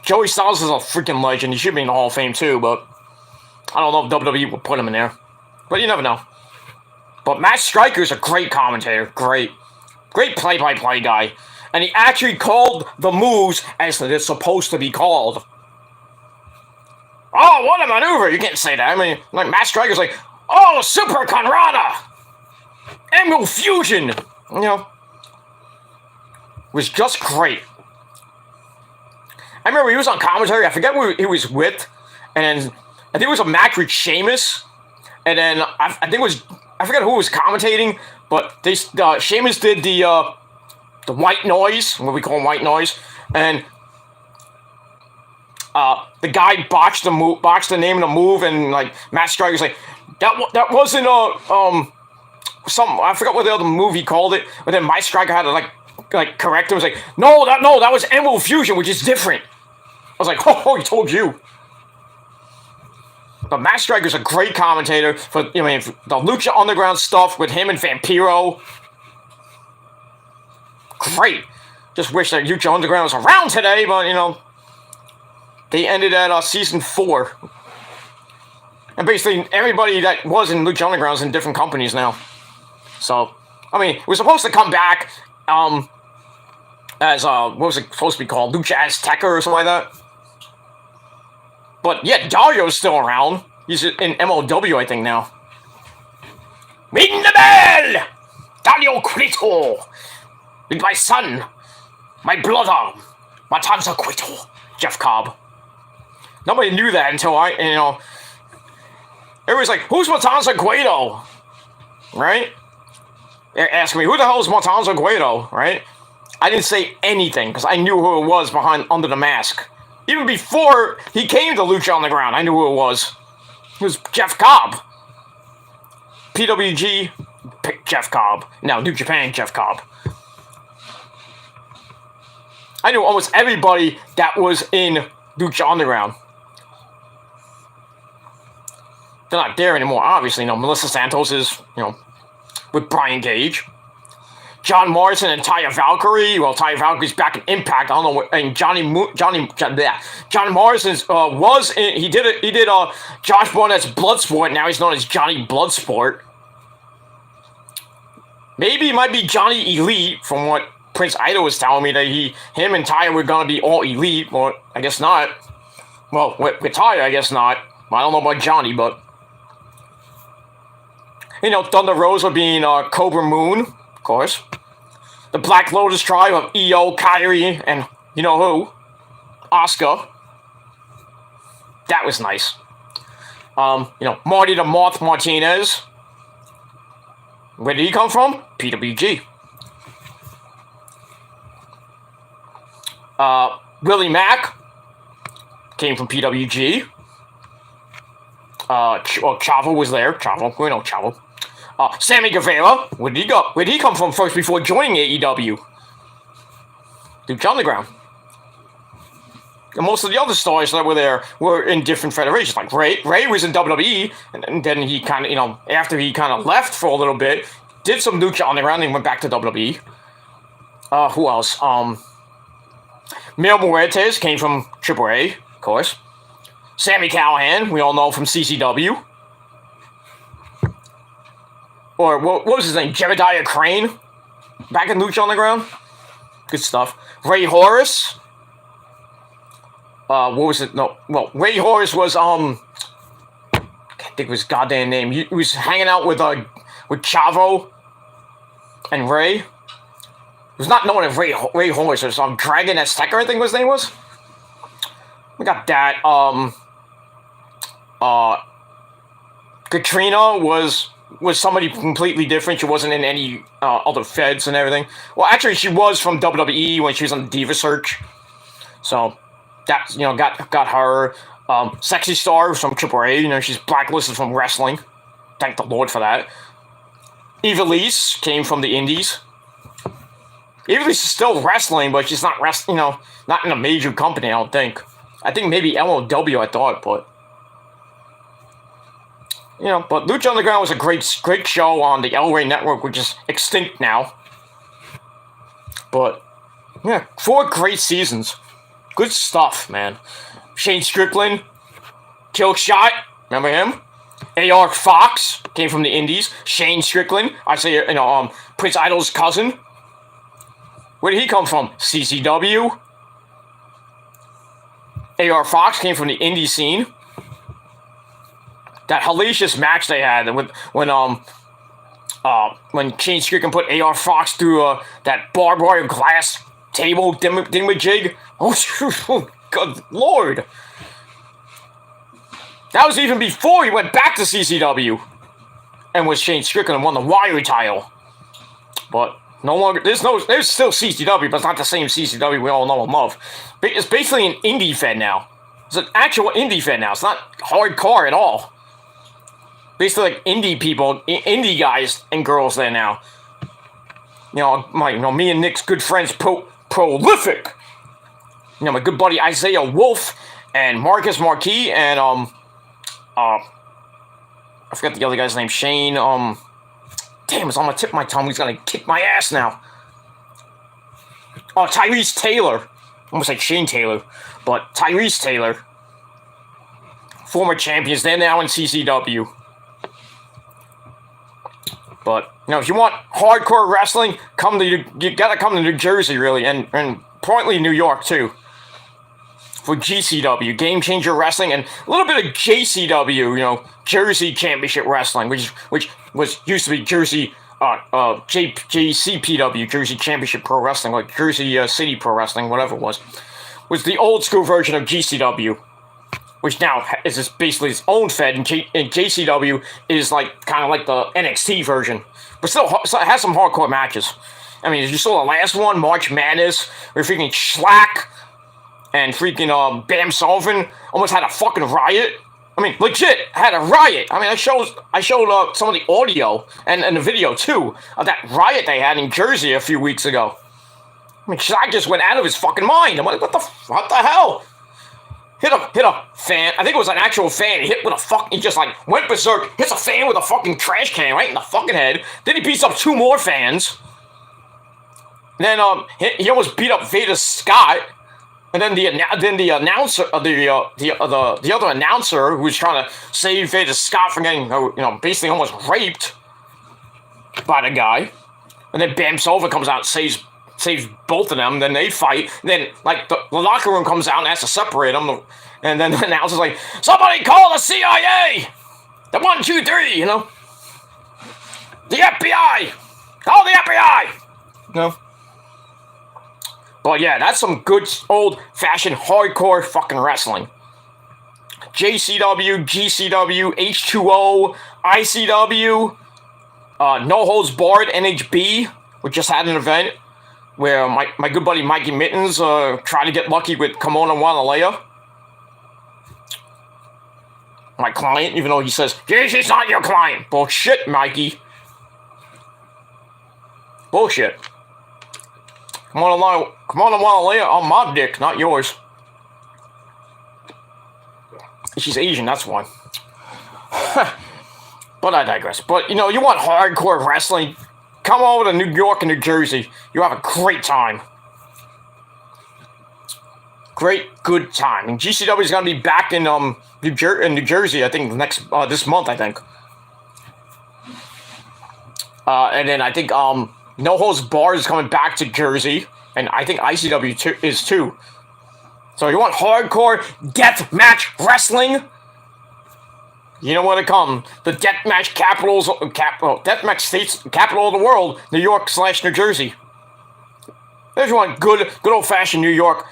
Joey Styles is a freaking legend. He should be in the Hall of Fame too, but I don't know if WWE would put him in there. But you never know. But Matt Striker's a great commentator. Great play-by-play guy. And he actually called the moves as they're supposed to be called. Oh, what a maneuver! You can't say that. I mean, like Matt Striker's like, oh, Super Conrada! Emerald Fusion! Was just great. I remember he was on commentary. I forget who he was with. And I think it was a match with Sheamus. And then I think it was, I forget who was commentating, but Sheamus did the white noise, what we call white noise, and the guy botched the name of the move, and like Matt Striker's like, that wasn't I forgot what the other move he called it, but then Matt Striker had to like correct him. It was like, no, that was Emerald Fusion, which is different. I was like, oh, he told you. But Matt Striker's a great commentator for, the Lucha Underground stuff with him and Vampiro. Great. Just wish that Lucha Underground was around today, but, they ended at season 4. And basically, everybody that was in Lucha Underground is in different companies now. So, it was supposed to come back as, what was it supposed to be called? Lucha Azteca or something like that. But yeah, Dario's still around. He's in MLW, I think, now. Ring the bell! Daniel Quito! With my son, my brother, Matanza Quito, Jeff Cobb. Nobody knew that until everybody's like, who's Matanza Quito? Right? They're asking me, who the hell is Matanza Quito? Right? I didn't say anything because I knew who it was behind under the mask. Even before he came to Lucha Underground, I knew who it was. It was Jeff Cobb. PWG, Jeff Cobb. No, New Japan, Jeff Cobb. I knew almost everybody that was in Lucha Underground. They're not there anymore, obviously. Melissa Santos is, with Brian Cage. John Morrison and Taya Valkyrie. Well, Taya Valkyrie's back in Impact. I don't know what. And John Morrison was in. He did Josh Barnett's Bloodsport. Now he's known as Johnny Bloodsport. Maybe it might be Johnny Elite, from what Prince Ida was telling me, that him and Taya were gonna be all elite. But I guess not. Well, with Taya, I guess not. I don't know about Johnny, but Thunder Rosa being Cobra Moon, of course. The Black Lotus tribe of Io, Kyrie, and you know who? Asuka. That was nice. Marty the Moth Martinez. Where did he come from? PWG. Willie Mack came from PWG. Chavo was there. Chavo, we know Chavo. Sammy Guevara, where did he go? Where did he come from first before joining AEW? Lucha Underground. And most of the other stars that were there were in different federations. Like Ray was in WWE, and then he kind of, after he kind of left for a little bit, did some Lucha Underground and went back to WWE. Who else? Mil Muertes came from AAA, of course. Sammy Callahan, we all know from CCW. Or what was his name? Jebediah Crane? Back in Lucha Underground? Good stuff. Ray Horace. What was it? No, well, Ray Horace was, I can't think of his goddamn name. He was hanging out with Chavo and Ray. He was not known as Ray Horace. It was Dragon Azteca, I think his name was. We got that. Katrina was somebody completely different. She wasn't in any other feds and everything. Well, actually, she was from WWE when she was on the Diva Search. So that got her. Sexy Star from AAA. She's blacklisted from wrestling. Thank the Lord for that. Ivelisse came from the Indies. Ivelisse is still wrestling, but she's not wrestling. Not in a major company. I don't think. I think maybe LOW. I thought, but. But Lucha Underground was a great show on the El Rey Network, which is extinct now. But, yeah, 4 great seasons. Good stuff, man. Shane Strickland, Killshot, remember him? AR Fox came from the Indies. Shane Strickland, I say, Prince Idol's cousin. Where did he come from? CCW. AR Fox came from the indie scene. That hellacious match they had when Shane Strickland put AR Fox through that barbed wire glass table jig. Oh, good Lord. That was even before he went back to CCW and was Shane Strickland and won the wire title. But no longer, there's still CCW, but it's not the same CCW we all know and love. It's basically an indie fed now. It's an actual indie fed now. It's not hardcore at all. Basically, like indie people, indie guys and girls there now. Me and Nick's good friends, Prolific. My good buddy Isaiah Wolf and Marcus Marquis and I forgot the other guy's name. Shane. Damn, it's on the tip of my tongue. He's gonna kick my ass now. Oh, Tyrese Taylor. Almost like Shane Taylor, but Tyrese Taylor. Former champions. They're now in CCW. But, if you want hardcore wrestling, you gotta come to New Jersey, really, and probably New York, too. For GCW, Game Changer Wrestling, and a little bit of JCW, Jersey Championship Wrestling, which used to be Jersey, JCPW, Jersey Championship Pro Wrestling, like Jersey City Pro Wrestling, whatever it was the old school version of GCW, which now is just basically its own fed, and JCW is like kind of like the NXT version, but still it has some hardcore matches. I mean, you saw the last one, March Madness, where freaking Schlack and freaking Bam Sullivan almost had a fucking riot. I mean, legit had a riot. I mean, I showed some of the audio and the video too of that riot they had in Jersey a few weeks ago. I mean, Schlack just went out of his fucking mind. I'm like, what the hell? Hit a fan. I think it was an actual fan. He hit with a fucking. He just like went berserk. Hits a fan with a fucking trash can right in the fucking head. Then he beats up 2 more fans. Then he almost beat up Vader Scott, and then the announcer, the other announcer who was trying to save Vader Scott from getting basically almost raped by the guy, and then Bam Sullivan comes out and saves both of them. Then they fight. And then like the locker room comes out and has to separate them, and then the announcer's like, "Somebody call the CIA, the 1, 2, 3, the FBI, call the FBI." No. But yeah, that's some good old-fashioned hardcore fucking wrestling. JCW, GCW, H2O, ICW, No Holds Barred, NHB. We just had an event where my good buddy Mikey Mittens tried to get lucky with Kimona Wanalea. My client, even though he says, "Yeah, she's not your client." Bullshit, Mikey. Bullshit. Kimona Wanalea on my dick, not yours. She's Asian, that's why. But I digress. But, you want hardcore wrestling? Come over to New York and New Jersey. You'll have a great time. Great, good time. And GCW is going to be back in New Jersey, I think, this month, I think. And then I think No Holds Barred is coming back to Jersey, and I think ICW is too. So you want hardcore death match wrestling? You know where to come. The death match death match states, capital of the world, New York / New Jersey. If you want good old fashioned New York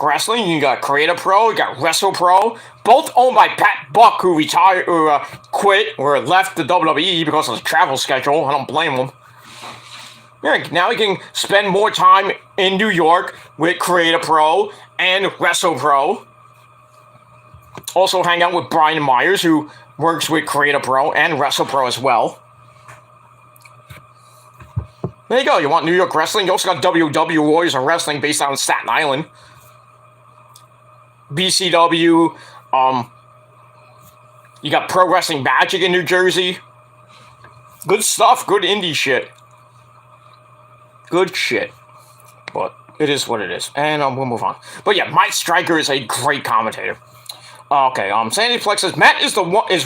wrestling, you got Creator Pro, you got Wrestle Pro, both owned by Pat Buck, who retired, or quit, or left the WWE because of his travel schedule. I don't blame him. Yeah, now he can spend more time in New York with Creator Pro and Wrestle Pro. Also hang out with Brian Myers, who works with Creator Pro and Wrestle Pro as well. There you go. You want New York wrestling? You also got WW Warriors of Wrestling based out in Staten Island. BCW. You got Pro Wrestling Magic in New Jersey. Good stuff. Good indie shit. Good shit. But it is what it is. And we'll move on. But yeah, Mike Stryker is a great commentator. Okay, Sandy Flex says, Matt is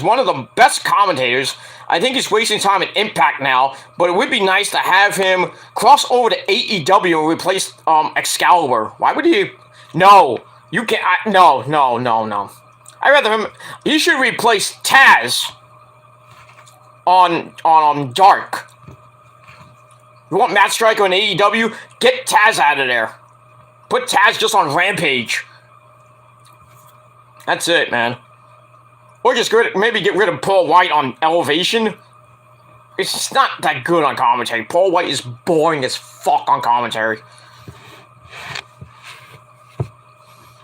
one of the best commentators. I think he's wasting time at Impact now, but it would be nice to have him cross over to AEW and replace Excalibur. Why would he? No, you can't. No. I'd rather him. He should replace Taz on Dark. You want Matt Stryker in AEW? Get Taz out of there. Put Taz just on Rampage. That's it, man. Or just maybe get rid of Paul White on Elevation. It's just not that good on commentary. Paul White is boring as fuck on commentary.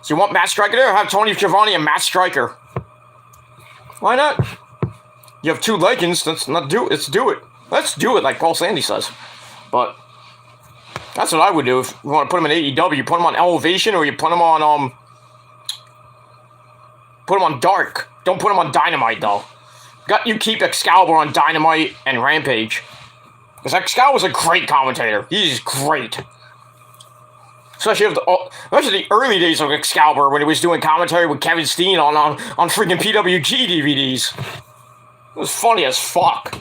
So you want Matt Stryker there? Have Tony Schiavone and Matt Stryker. Why not? You have 2 legends. Let's do it. Let's do it like Paul Sandy says. But that's what I would do if you want to put him in AEW. You put him on Elevation, or you put him on Dark. Don't put him on Dynamite though. You keep Excalibur on Dynamite and Rampage. Because Excalibur's a great commentator. He's great. Especially the early days of Excalibur when he was doing commentary with Kevin Steen on freaking PWG DVDs. It was funny as fuck.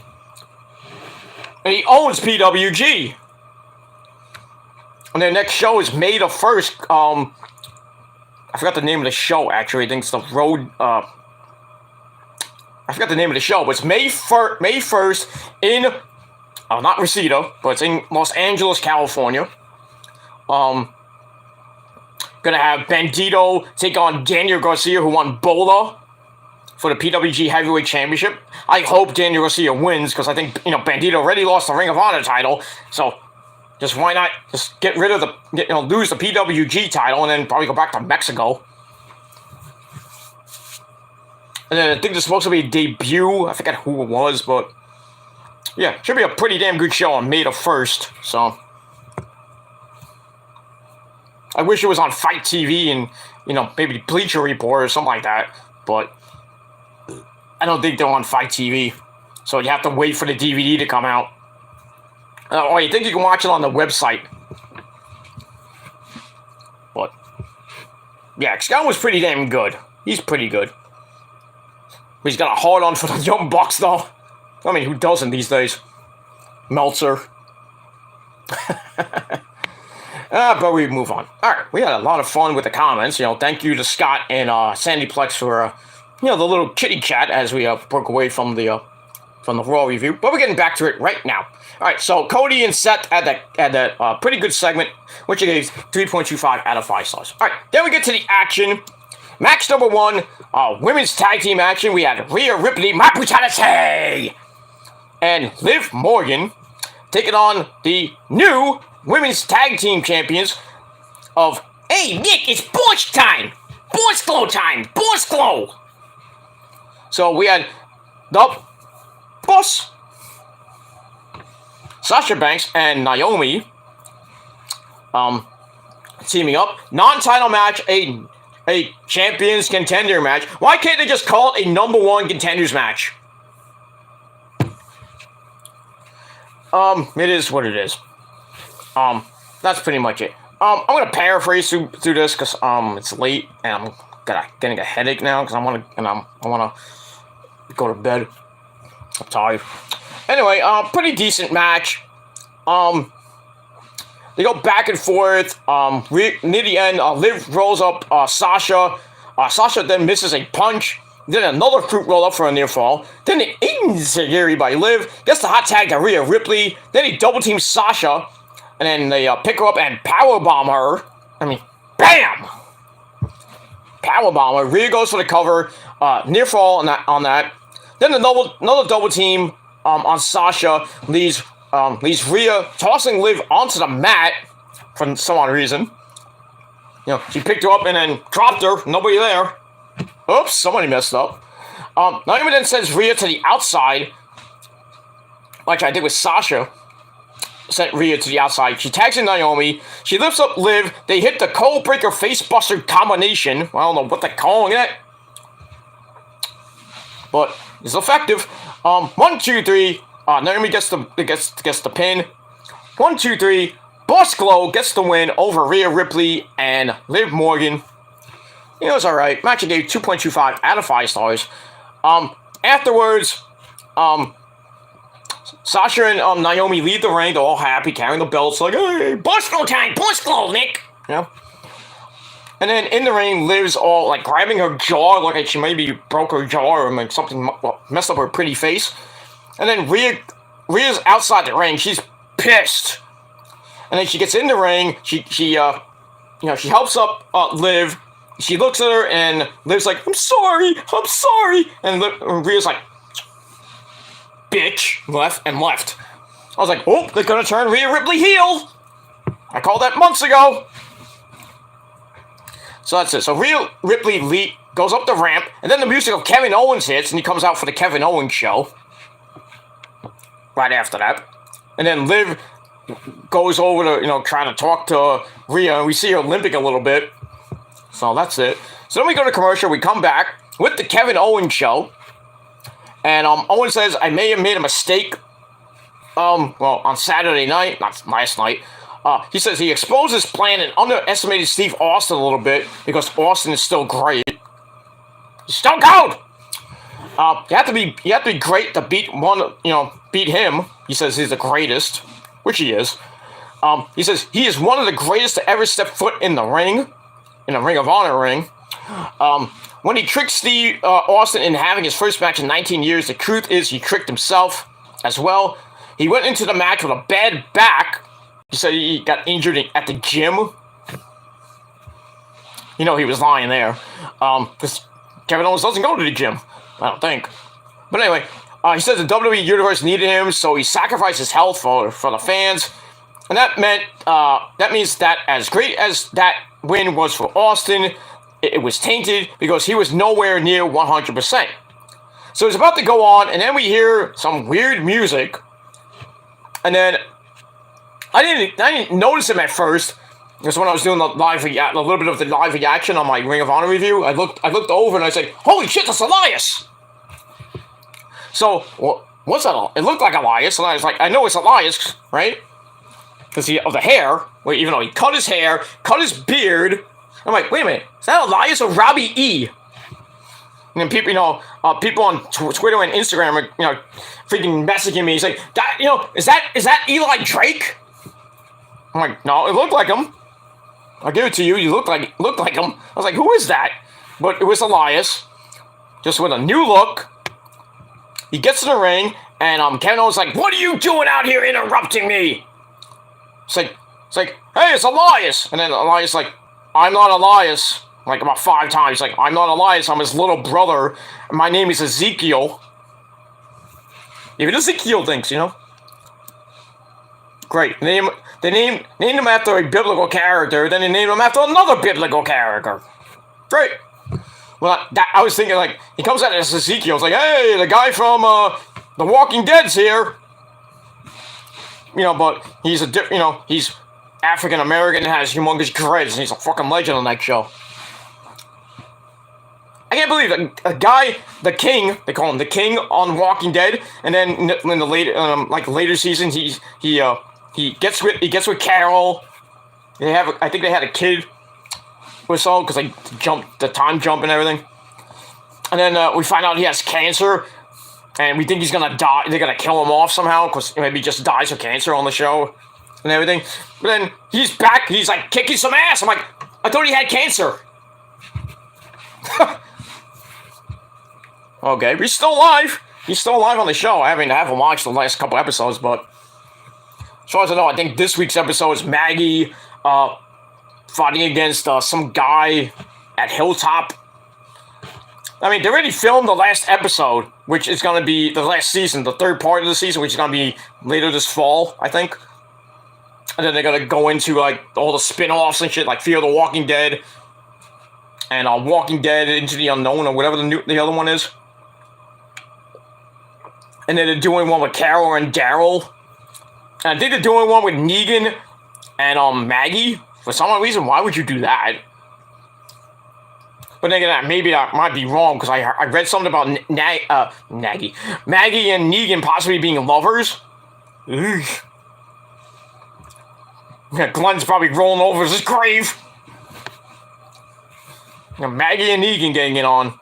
And he owns PWG. And their next show is May the 1st. I forgot the name of the show, actually. I think it's the Road... I forgot the name of the show, but it's May 1st in, not Reseda, but it's in Los Angeles, California. Gonna have Bandito take on Daniel Garcia, who won Bola for the PWG Heavyweight Championship. I hope Daniel Garcia wins, because I think, Bandito already lost the Ring of Honor title, so just why not just get rid of lose the PWG title and then probably go back to Mexico. And then I think there's supposed to be a debut. I forget who it was, but yeah, should be a pretty damn good show on May the 1st, so. I wish it was on Fight TV and, maybe Bleacher Report or something like that, but I don't think they're on Fight TV, so you have to wait for the DVD to come out. Or you think you can watch it on the website. But, yeah, Scott was pretty damn good. He's pretty good. He's got a hard-on for the Young Bucks, though. I mean, who doesn't these days? Meltzer. But we move on. Alright, we had a lot of fun with the comments. Thank you to Scott and Sandy Plex for, the little kitty chat as we broke away from the Raw review. But we're getting back to it right now. Alright, so Cody and Seth had that pretty good segment, which I gave 3.25 out of 5 stars. Alright, then we get to the action. Match number 1, women's tag team action. We had Rhea Ripley, my brutality, and Liv Morgan taking on the new women's tag team champions of, hey, Nick, it's Borscht time! Borscht Glow time! Borscht Glow! So we had the Boss, Sasha Banks and Naomi teaming up. Non-title match, a champions contender match. Why can't they just call it a number 1 contenders match? It is what it is. That's pretty much it. I'm gonna paraphrase through this because it's late and I'm getting a headache now because I wanna go to bed. I'm tired. Anyway, pretty decent match. They go back and forth. Near the end, Liv rolls up Sasha. Sasha then misses a punch. Then another fruit roll up for a near fall. Then an enziguri by Liv. Gets the hot tag to Rhea Ripley. Then he double teams Sasha. And then they pick her up and powerbomb her. I mean, BAM! Powerbomb her. Rhea goes for the cover. Near fall on that. Then another double team on Sasha leaves Rhea tossing Liv onto the mat for some odd reason. She picked her up and then dropped her. Nobody there. Oops, somebody messed up. Naomi then sends Rhea to the outside, like I did with Sasha. Sent Rhea to the outside. She tags in Naomi. She lifts up Liv. They hit the Cold Breaker Facebuster combination. I don't know what they're calling it, but it's effective. 1, 2, 3. Naomi gets the pin. 1, 2, 3. Boss Glow gets the win over Rhea Ripley and Liv Morgan. It was alright. Match I gave 2.25 out of 5 stars. Afterwards, Sasha and Naomi leave the ring. They're all happy, carrying the belts. Like, hey, Boss Glow time! Boss Glow, Nick! And then in the ring, Liv's all like grabbing her jaw, like she maybe broke her jaw or like something messed up her pretty face. And then Rhea's outside the ring. She's pissed. And then she gets in the ring. She helps up Liv. She looks at her and Liv's like, I'm sorry. And Rhea's like, bitch, left. I was like, oh, they're gonna turn Rhea Ripley heel. I called that months ago. So that's it. So Rhea Ripley goes up the ramp, and then the music of Kevin Owens hits, and he comes out for the Kevin Owens show. Right after that. And then Liv goes over to, trying to talk to Rhea, and we see her limping a little bit. So that's it. So then we go to commercial, we come back with the Kevin Owens show. And Owens says, I may have made a mistake. On Saturday night, not last night. He says he exposed his plan and underestimated Steve Austin a little bit because Austin is still great. He's still gold. You have to be great to beat him. He says he's the greatest, which he is. He says he is one of the greatest to ever step foot in the ring of Honor ring. when he tricked Steve Austin in having his first match in 19 years, the truth is he tricked himself as well. He went into the match with a bad back. He said he got injured at the gym. You know, he was lying there. Because Kevin Owens doesn't go to the gym, I don't think. But anyway, he said the WWE Universe needed him, so he sacrificed his health for the fans. And that means that as great as that win was for Austin, it was tainted because he was nowhere near 100%. So it's about to go on, and then we hear some weird music. And then I didn't notice him at first. Because when I was doing a little bit of the live reaction on my Ring of Honor review, I looked over and I said, "Holy shit, that's Elias!" So, what's that? It looked like Elias, and I was like, I know it's Elias, right? Because of the hair. Wait, even though he cut his hair, cut his beard. I'm like, wait a minute, is that Elias or Robbie E? And then people, people on Twitter and Instagram are, freaking messaging me. He's like, is that Eli Drake? I'm like, no, it looked like him. I'll give it to you. You looked like him. I was like, who is that? But it was Elias, just with a new look. He gets in the ring, and Kevin Owens like, "What are you doing out here interrupting me?" It's like, hey, it's Elias. And then Elias like, "I'm not Elias." Like about 5 times. Like, "I'm not Elias. I'm his little brother. My name is Ezekiel." Even Ezekiel thinks, Great. They named him after a biblical character, then they named him after another biblical character. Great. Well, I was thinking, like, he comes out as Ezekiel. It's like, hey, the guy from The Walking Dead's here. But he's he's African American and has humongous dreads, and he's a fucking legend on that show. I can't believe it. A guy, the King, they call him the King on Walking Dead, and then in the later seasons, he gets with Carol. I think they had a kid or so, because they jumped the time jump and everything. And then we find out he has cancer, and we think he's gonna die. They're gonna kill him off somehow, because maybe he just dies of cancer on the show and everything. But then he's back. He's like kicking some ass. I'm like, I thought he had cancer. Okay, but he's still alive. He's still alive on the show. I haven't watched the last couple episodes, but as far as I know, I think this week's episode is Maggie fighting against some guy at Hilltop. They already filmed the last episode, which is going to be the last season, the third part of the season, which is going to be later this fall, I think. And then they're going to go into, like, all the spin-offs and shit, like Fear the Walking Dead, and Walking Dead Into the Unknown, or whatever the other one is. And then they're doing one with Carol and Daryl. And I think they're doing one with Negan and Maggie. For some reason, why would you do that? But then again, maybe I might be wrong, because I read something about Maggie and Negan possibly being lovers. Ugh. Yeah, Glenn's probably rolling over his grave. Maggie and Negan getting it on.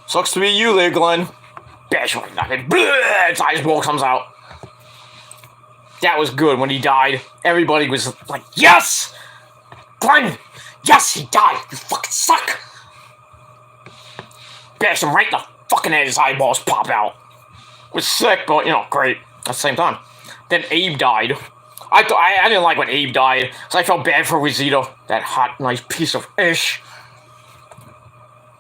Sucks to be you there, Glenn. Bash like nothing. His eyeball comes out. That was good when he died. Everybody was like, yes! Glenn! Yes, he died! You fucking suck! Bash him right in the fucking head. His eyeballs pop out. It was sick, but, great at the same time. Then Abe died. I didn't like when Abe died, so I felt bad for Rosita. That hot, nice piece of ish.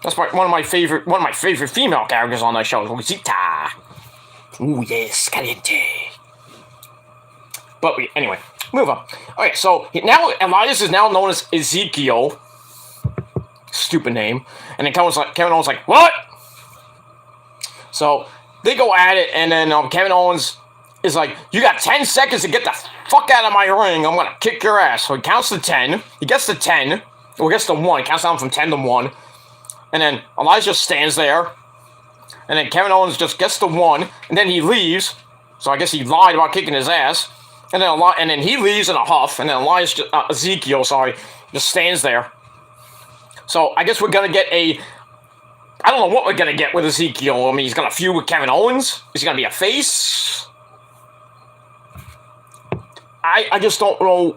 That's one of my favorite female characters on that show, Rosita. Ooh, yes, caliente. But anyway, move on. Okay, so now Elias is now known as Ezekiel. Stupid name. And then Kevin Owens like, what? So they go at it, and then Kevin Owens is like, you got 10 seconds to get the fuck out of my ring. I'm gonna kick your ass. So he counts to 10. He gets to 10. Or gets to 1. He counts down from 10 to 1. And then Elias just stands there. And then Kevin Owens just gets to 1. And then he leaves. So I guess he lied about kicking his ass. And then he leaves in a huff. And then Ezekiel just stands there. So I guess we're gonna get I don't know what we're gonna get with Ezekiel. He's gonna feud with Kevin Owens. Is he gonna be a face? I just don't know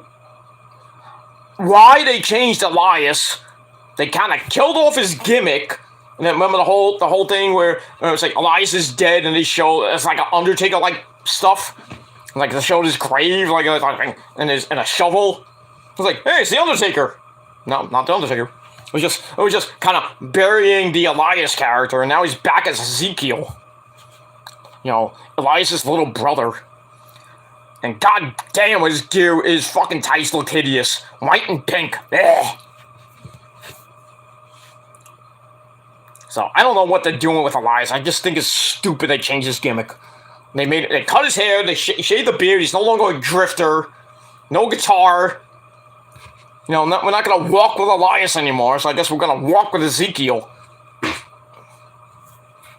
why they changed Elias they kind of killed off his gimmick. And then remember the whole thing where it's like Elias is dead, and they show it's like an Undertaker like stuff, like they showed his grave, like and a shovel. It was like, hey, it's the Undertaker. No, not the Undertaker. It was just kind of burying the Elias character, and now he's back as Ezekiel. You know, Elias's little brother. And god damn, his gear, his fucking tights look hideous. White and pink. Ugh. So, I don't know what they're doing with Elias. I just think it's stupid they changed his gimmick. They cut his hair, they shaved the beard, he's no longer a drifter. No guitar. You know, we're not gonna walk with Elias anymore, so I guess we're gonna walk with Ezekiel.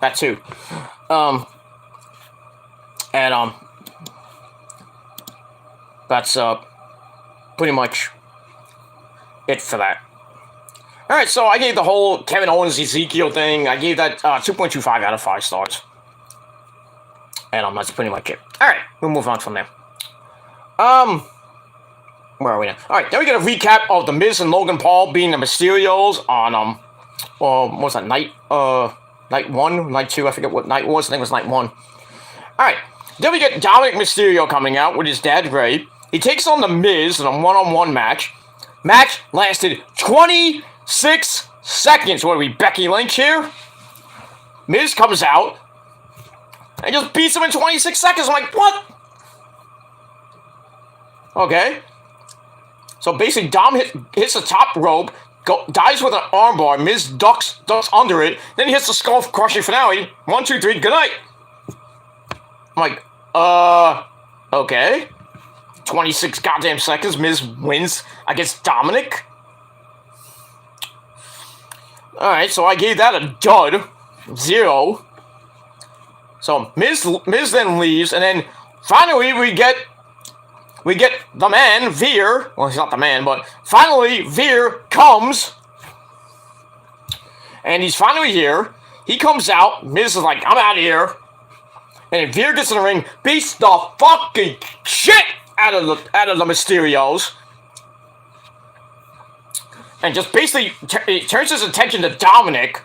That too. That's pretty much it for that. Alright, so I gave the whole Kevin Owens Ezekiel thing, I gave that 2.25 out of 5 stars. And that's pretty much it. Alright, we'll move on from there. Where are we now? Alright, then we get a recap of The Miz and Logan Paul being the Mysterios on, what was that, night 1, night 2, I forget what night it was, I think it was night 1. Alright, then we get Dominic Mysterio coming out with his dad, Ray. He takes on The Miz in a one-on-one match. Match lasted 26 seconds. What are we, Becky Lynch here? Miz comes out and just beats him in 26 seconds. I'm like, what? Okay. So basically, Dom hits the top rope, dives with an armbar. Miz ducks under it. Then he hits the skull-crushing finale. 1, 2, 3, good night. I'm like, okay. 26 goddamn seconds. Miz wins against Dominic. Alright, so I gave that a dud. 0. So Miz then leaves, and then finally we get the man, Veer. Well, he's not the man, but finally Veer comes. And he's finally here. He comes out. Miz is like, I'm out of here. And Veer gets in the ring, beats the fucking shit out of the Mysterios. And just basically turns his attention to Dominic.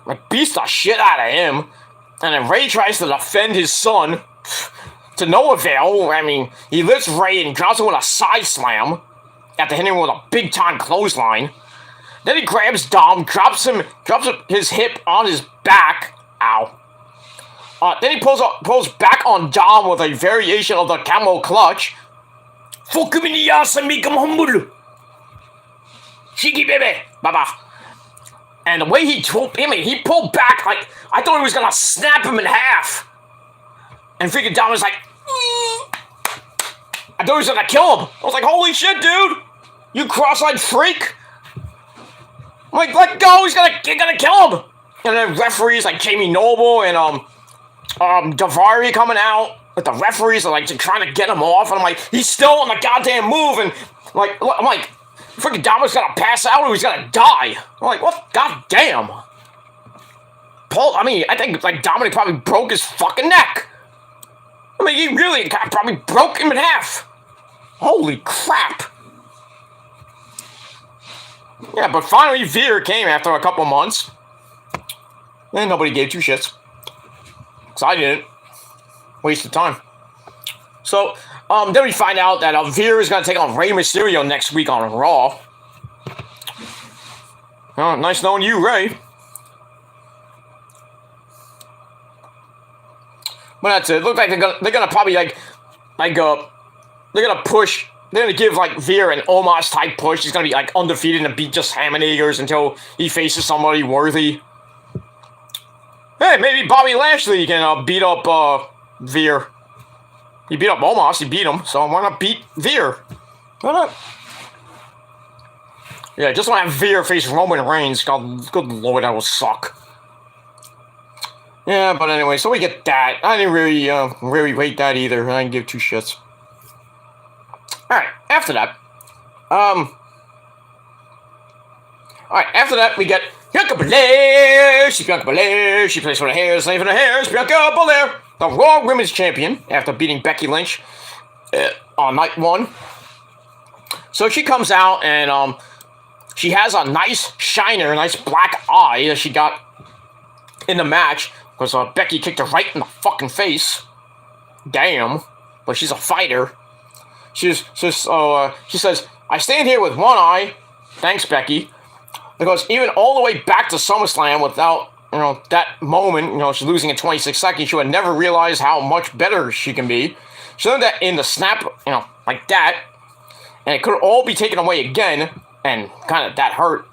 Like, beats the shit out of him. And then Ray tries to defend his son. To no avail. I mean, he lifts Ray and drops him with a side slam. After hitting him with a big time clothesline. Then he grabs Dom, drops his hip on his back. Ow. Then he pulls back on Dom with a variation of the camel clutch. Fuck him in the ass and make him humble. Shiki baby. Baba. And the way he pulled back, like, I thought he was gonna snap him in half. And freaking Dom was like, I thought he was gonna kill him. I was like, holy shit, dude. You cross-eyed freak. I'm like, let go, you're gonna kill him. And then referees like Jamie Noble and Daivari coming out, but the referees are like trying to get him off, and I'm like, he's still on the goddamn move, and like, I'm like, freaking Dominic's gonna pass out or he's gonna die. I'm like, what? God damn. I think like Dominic probably broke his fucking neck. I mean, he really probably broke him in half. Holy crap. Yeah, but finally Veer came after a couple months. And nobody gave 2 shits. Because I didn't. Wasted time. So, then we find out that Veer is going to take on Rey Mysterio next week on Raw. Oh, nice knowing you, Ray. But that's it. Looks like they're gonna probably they're gonna push. They're gonna give like Veer an Omos type push. He's gonna be like undefeated and beat just Hammonegers until he faces somebody worthy. Hey, maybe Bobby Lashley can beat up Veer. He beat up Omos. He beat him. So why not beat Veer? Why not? Yeah, just want to have Veer face Roman Reigns. God, good lord, that will suck. Yeah, but anyway, so we get that. I didn't really rate that either. I didn't give 2 shits. Alright, after that. Alright, after that, we get Bianca Belair. She's Bianca Belair. She plays for the hairs, save for the hairs. Bianca Belair, the Raw Women's Champion, after beating Becky Lynch on night 1. So she comes out and she has a nice shiner, a nice black eye that she got in the match because Becky kicked her right in the fucking face. Damn. But she's a fighter. She says, I stand here with one eye. Thanks, Becky. Because even all the way back to SummerSlam without, that moment, she's losing in 26 seconds, she would never realize how much better she can be. She learned that in the snap, like that. And it could all be taken away again. And kind of that hurt.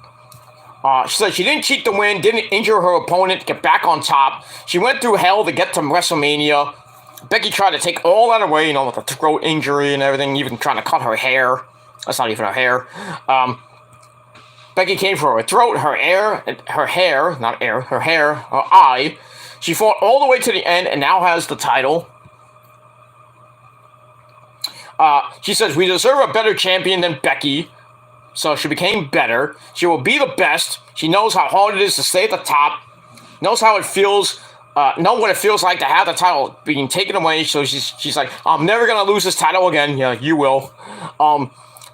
She said she didn't cheat to win, didn't injure her opponent to get back on top. She went through hell to get to WrestleMania. Becky tried to take all that away, with the throat injury and everything, even trying to cut her hair. That's not even her hair. Becky came for her throat, her hair, her eye. She fought all the way to the end and now has the title. She says, we deserve a better champion than Becky. So she became better. She will be the best. She knows how hard it is to stay at the top. Knows how it feels. Know what it feels like to have the title being taken away. So she's like, I'm never gonna lose this title again. Yeah, you will.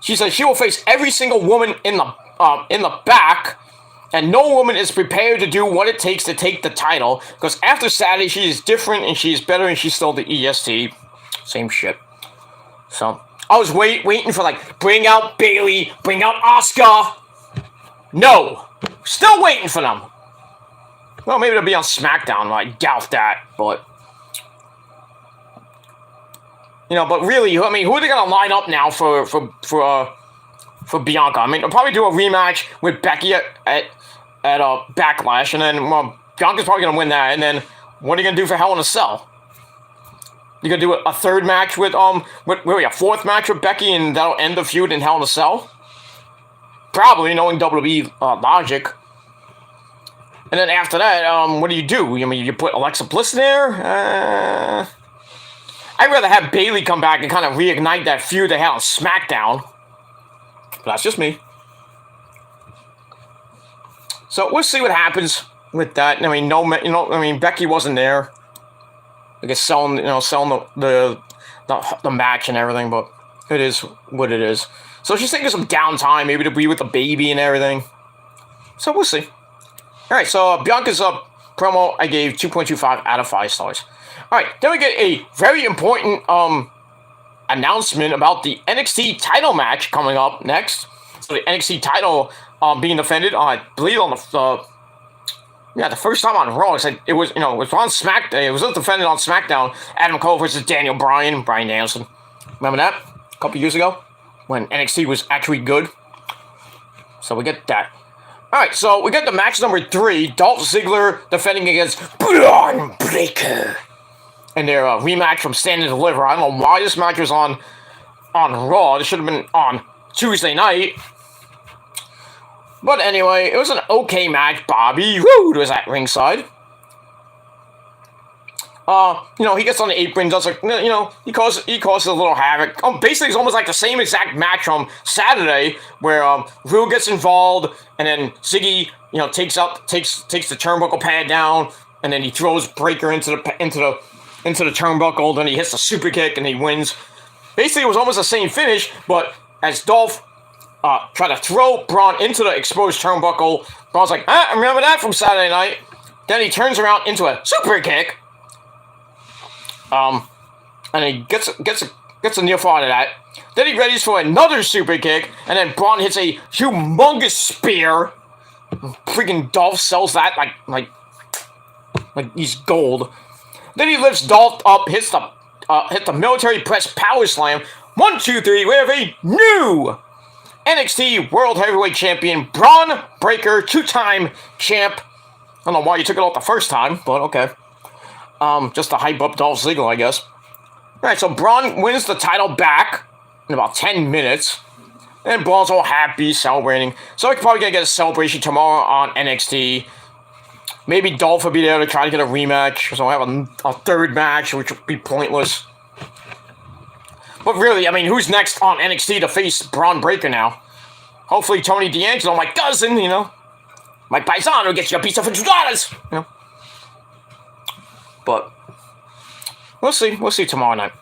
She says she will face every single woman in the back, and no woman is prepared to do what it takes to take the title. Because after Saturday, she is different and she's better, and she's still the EST. Same shit. So I was waiting for bring out Bayley, bring out Asuka. No, still waiting for them. Well, maybe they'll be on SmackDown. I doubt that, but but really, who are they gonna line up now for Bianca? I mean, they'll probably do a rematch with Becky at Backlash, and then Bianca's probably gonna win that. And then what are you gonna do for Hell in a Cell? You gonna do a third match with a fourth match with Becky, and that'll end the feud in Hell in a Cell? Probably, knowing WWE logic. And then after that, what do? You put Alexa Bliss in there? I'd rather have Bayley come back and kind of reignite that feud they had on SmackDown. But that's just me. So we'll see what happens with that. I mean, Becky wasn't there. I guess selling the match and everything, but it is what it is. So she's taking some downtime, maybe to be with the baby and everything. So we'll see. All right, so Bianca's promo, I gave 2.25 out of 5 stars. All right, then we get a very important announcement about the NXT title match coming up next. So the NXT title being defended, I believe on the first time on Raw. It was on SmackDown. It was defended on SmackDown. Adam Cole versus Daniel Bryan Danielson. Remember that? A couple years ago when NXT was actually good. So we get that. Alright, so we got the match number 3, Dolph Ziggler defending against Braun Breaker. And their rematch from Stand and Deliver. I don't know why this match was on Raw. This should have been on Tuesday night. But anyway, it was an okay match. Bobby Roode was at ringside. He gets on the apron, does he causes a little havoc. Basically, it's almost like the same exact match from Saturday, where Roode gets involved, and then Ziggy, takes the turnbuckle pad down, and then he throws Breaker into the turnbuckle. Then he hits the super kick, and he wins. Basically, it was almost the same finish, but as Dolph tried to throw Braun into the exposed turnbuckle, Braun's like, I remember that from Saturday night. Then he turns around into a super kick. And he gets a near fall out of that. Then he readies for another super kick, and then Braun hits a humongous spear. Freaking Dolph sells that like he's gold. Then he lifts Dolph up, hits the military press power slam. 1, 2, 3. We have a new NXT World Heavyweight Champion, Braun Breaker, 2-time champ. I don't know why you took it off the first time, but okay. Just to hype up Dolph Ziggler, I guess. Alright, so Braun wins the title back in about 10 minutes. And Braun's all happy, celebrating. So we're probably going to get a celebration tomorrow on NXT. Maybe Dolph will be there to try to get a rematch. So we'll have a third match, which would be pointless. But really, who's next on NXT to face Braun Breaker now? Hopefully Tony D'Angelo, my cousin, My paisano gets you a pizza for $2, But we'll see. We'll see tomorrow night.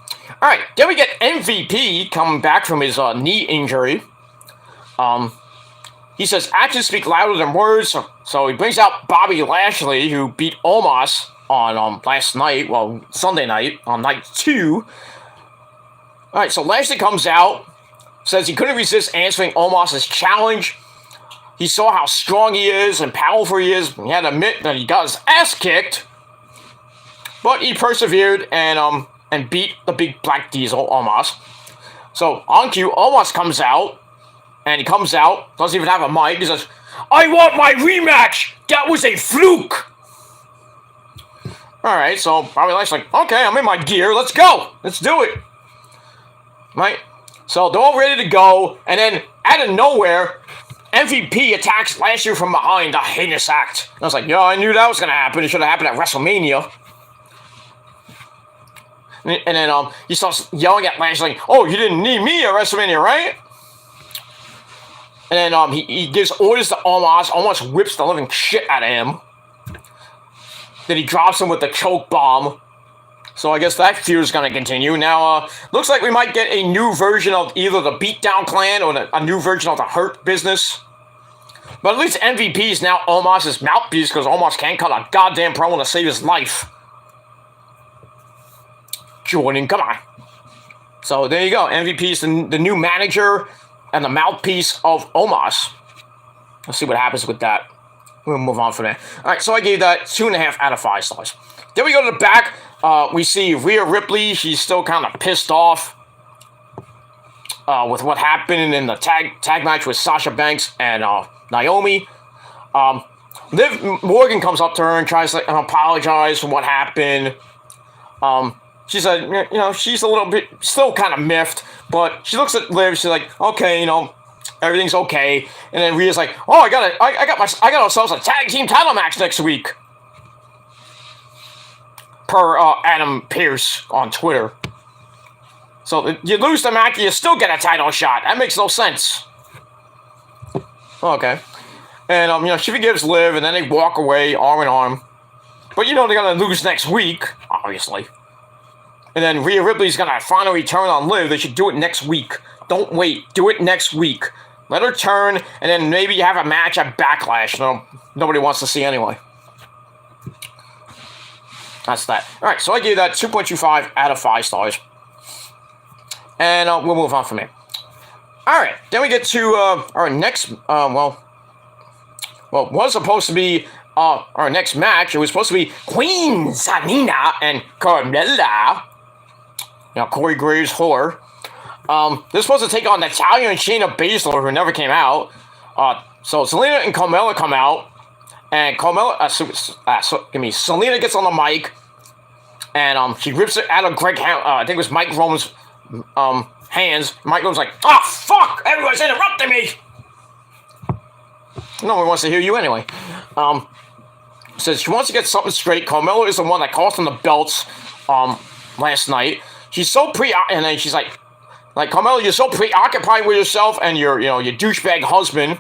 All right. Then we get MVP coming back from his knee injury. he says actions speak louder than words. So he brings out Bobby Lashley, who beat Omos on last night, well, Sunday night, on night 2. Alright, so Lashley comes out, says he couldn't resist answering Omos' challenge. He saw how strong he is and powerful he is. He had to admit that he got his ass kicked. But he persevered and beat the big black diesel, Omos. So, on cue, Omos comes out. And he comes out, doesn't even have a mic. He says, I want my rematch! That was a fluke! Alright, so Bobby Lashley's like, okay, I'm in my gear, let's go! Let's do it! Right? So they're all ready to go, and then, out of nowhere, MVP attacks Lashley from behind, a heinous act. And I was like, yeah, I knew that was gonna happen. It should have happened at WrestleMania. And then he starts yelling at Lashley, like, oh, you didn't need me at WrestleMania, right? And then he gives orders to Omos. Omos whips the living shit out of him. Then he drops him with the choke bomb. So I guess that feud is going to continue. Now, looks like we might get a new version of either the Beatdown Clan or a new version of the Hurt Business. But at least MVP is now Omos' mouthpiece because Omos can't cut a goddamn promo to save his life. Jordan, come on. So there you go. MVP is the new manager and the mouthpiece of Omos. Let's see what happens with that. We'll move on from there. Alright, so I gave that 2.5 out of 5 stars. Then we go to the back. We see Rhea Ripley. She's still kind of pissed off with what happened in the tag match with Sasha Banks and Naomi. Liv Morgan comes up to her and tries to apologize for what happened. She said, you know, she's a little bit, still kind of miffed, but she looks at Liv, she's like, okay, you know, everything's okay. And then Rhea's like, oh, I got ourselves a tag team title match next week. Per Adam Pearce on Twitter. So you lose the match, you still get a title shot. That makes no sense. Okay. And, you know, she forgives Liv, and then they walk away arm in arm. But, you know, they're going to lose next week, obviously. And then Rhea Ripley's going to finally turn on Liv. They should do it next week. Don't wait. Do it next week. Let her turn, and then maybe you have a match at Backlash. No, nobody wants to see anyway. That's that. Alright, so I gave that 2.25 out of 5 stars. And we'll move on from here. Alright, then we get to our next, well, it was supposed to be our next match. It was supposed to be Queen Zanina and Carmella. You know, Corey Graves' whore. They're supposed to take on Natalya and Shayna Baszler, who never came out. So Selena and Carmella come out. And Carmella, Selena gets on the mic. And she rips it out of I think it was Mike Roman's hands. Mike Roman's like, oh, fuck! Everyone's interrupting me! No one wants to hear you anyway. Says she wants to get something straight. Carmella is the one that cost them the belts last night. She's so and then she's like, Carmella, you're so preoccupied with yourself and your douchebag husband,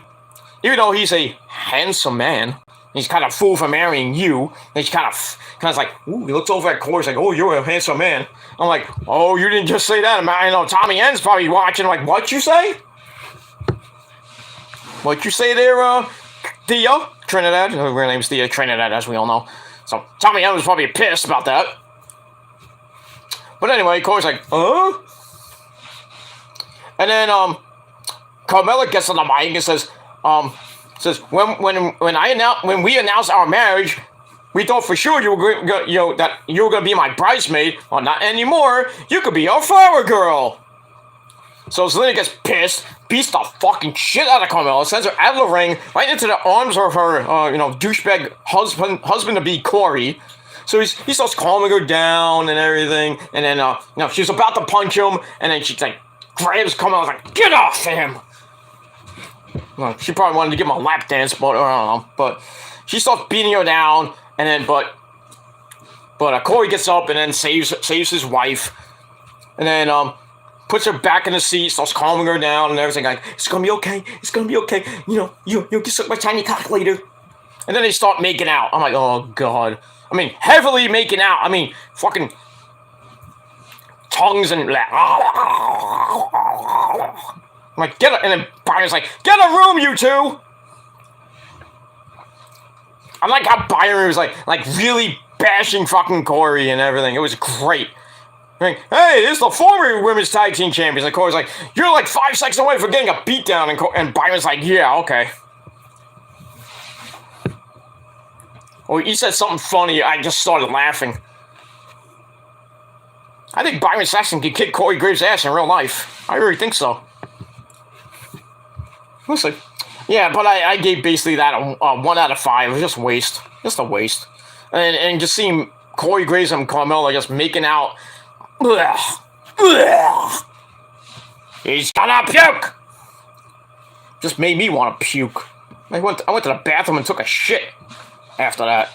even though he's a handsome man. He's kind of fool for marrying you. And she's kind of like, ooh, he looks over at Corey, he's like, oh, you're a handsome man. I'm like, oh, you didn't just say that. I know Tommy N's probably watching. I'm like, what you say? What you say there, Thea Trinidad? Her name's Thea Trinidad, as we all know. So Tommy N was probably pissed about that. But anyway, Corey's like, and then Carmella gets on the mic and says, when we announced our marriage, we thought for sure that you were gonna be my bridesmaid. Well, not anymore. You could be our flower girl. So Selena gets pissed, beats the fucking shit out of Carmella, sends her out of the ring, right into the arms of her, douchebag husband-to-be Corey. So he starts calming her down and everything, and then, she's about to punch him, and then she, grabs Carmella, like, get off him! Well, she probably wanted to give him a lap dance, but I don't know. But she starts beating her down, and then, but Corey gets up and then saves his wife, and then, puts her back in the seat, starts calming her down and everything, like, it's gonna be okay, you'll get suck my tiny cock later. And then they start making out. I'm like, oh, God. I mean, heavily making out. I mean, fucking tongues and... I'm like, and then Brian's like, get a room, you two! I like how Byron was like really bashing fucking Corey and everything. It was great. Like, hey, this is the former women's tag team champions. And Corey's like, you're like 5 seconds away from getting a beatdown. And Byron's like, yeah, okay. Well, he said something funny. I just started laughing. I think Byron Saxton could kick Corey Graves' ass in real life. I really think so. Listen. Yeah, but I gave basically that a 1 out of 5. It was just waste. Just a waste. And just seeing Corey Graves and Carmella just making out. Ugh. Ugh. He's gonna puke! Just made me want to puke. I went to the bathroom and took a shit after that.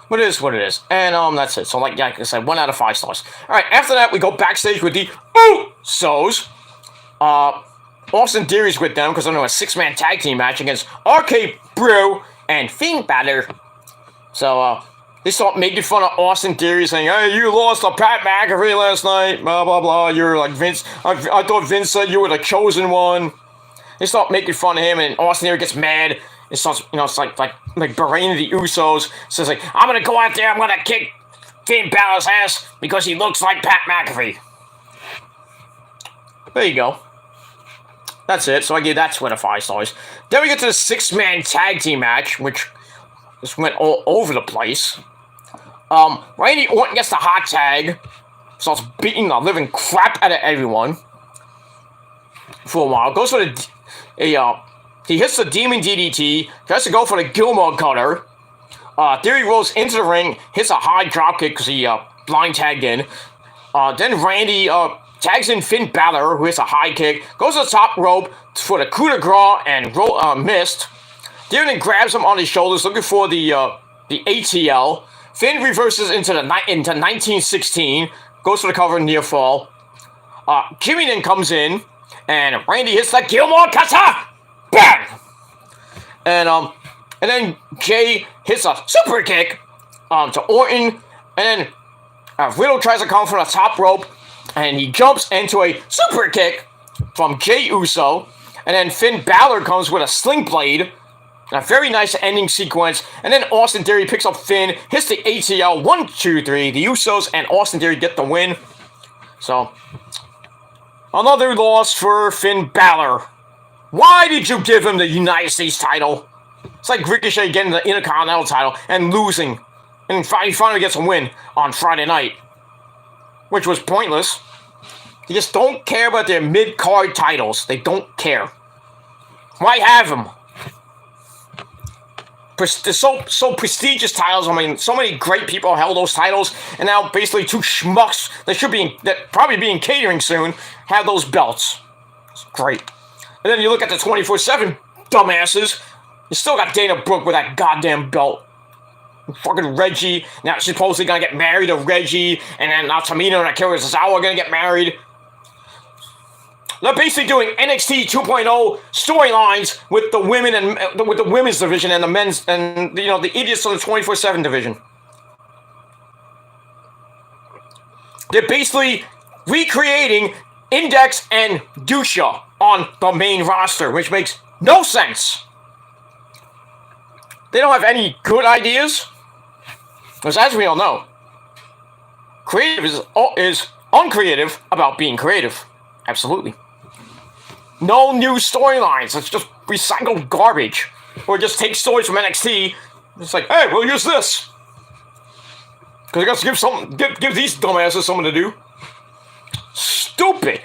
But it is what it is. And that's it. So like I said, 1 out of 5 stars. Alright, after that we go backstage with the Usos. Austin Theory's with them because they're doing a 6-man tag team match against RK Bro and Finn Balor. So they start making fun of Austin Theory, saying, hey, you lost to Pat McAfee last night, blah, blah, blah. You're like Vince. I thought Vince said you were the chosen one. They start making fun of him, and Austin Theory gets mad. It starts, it's like berating the Usos. Says, like, I'm going to go out there, I'm going to kick Finn Balor's ass because he looks like Pat McAfee. There you go. That's it. So I gave that 2 out of 5 stars. Then we get to the 6-man tag team match, which just went all over the place. Randy Orton gets the hot tag, starts beating the living crap out of everyone for a while. Goes for he hits the Demon DDT, tries to go for the Gilmore Cutter. Theory rolls into the ring, hits a high dropkick because he blind tagged in. Then Randy tags in Finn Balor, who hits a high kick, goes to the top rope for the coup de grace and missed. Then grabs him on his shoulders, looking for the ATL. Finn reverses into 1916, goes for the cover near fall. Jimmy then comes in, and Randy hits the Gilmore Cutter, bang! And then Jay hits a super kick to Orton, and then Riddle tries to come from the top rope, and he jumps into a super kick from Jey Uso, and then Finn Balor comes with a sling blade. A very nice ending sequence, and then Austin Theory picks up Finn, hits the ATL, 1, 2, 3. The Usos and Austin Theory get the win. So, another loss for Finn Balor. Why did you give him the United States title? It's like Ricochet getting the Intercontinental title and losing. And he finally gets a win on Friday night. Which was pointless. They just don't care about their mid-card titles. They don't care. Why have them? They're so prestigious titles. I mean, so many great people held those titles, and now basically 2 schmucks that probably be in catering soon have those belts. It's great. And then you look at the 24/7 dumbasses. You still got Dana Brooke with that goddamn belt. Fucking Reggie. Now she's supposedly gonna get married to Reggie, and then now Tamina and Akira Tozawa are gonna get married. They're basically doing NXT 2.0 storylines with the women and with the women's division and the men's and the idiots of the 24/7 division. They're basically recreating Index and Dusha on the main roster, which makes no sense. They don't have any good ideas, because as we all know, creative is uncreative about being creative. Absolutely. No new storylines. It's just recycled garbage. Or just take stories from NXT. It's like, hey, we'll use this. Because I got to give these dumbasses something to do. Stupid.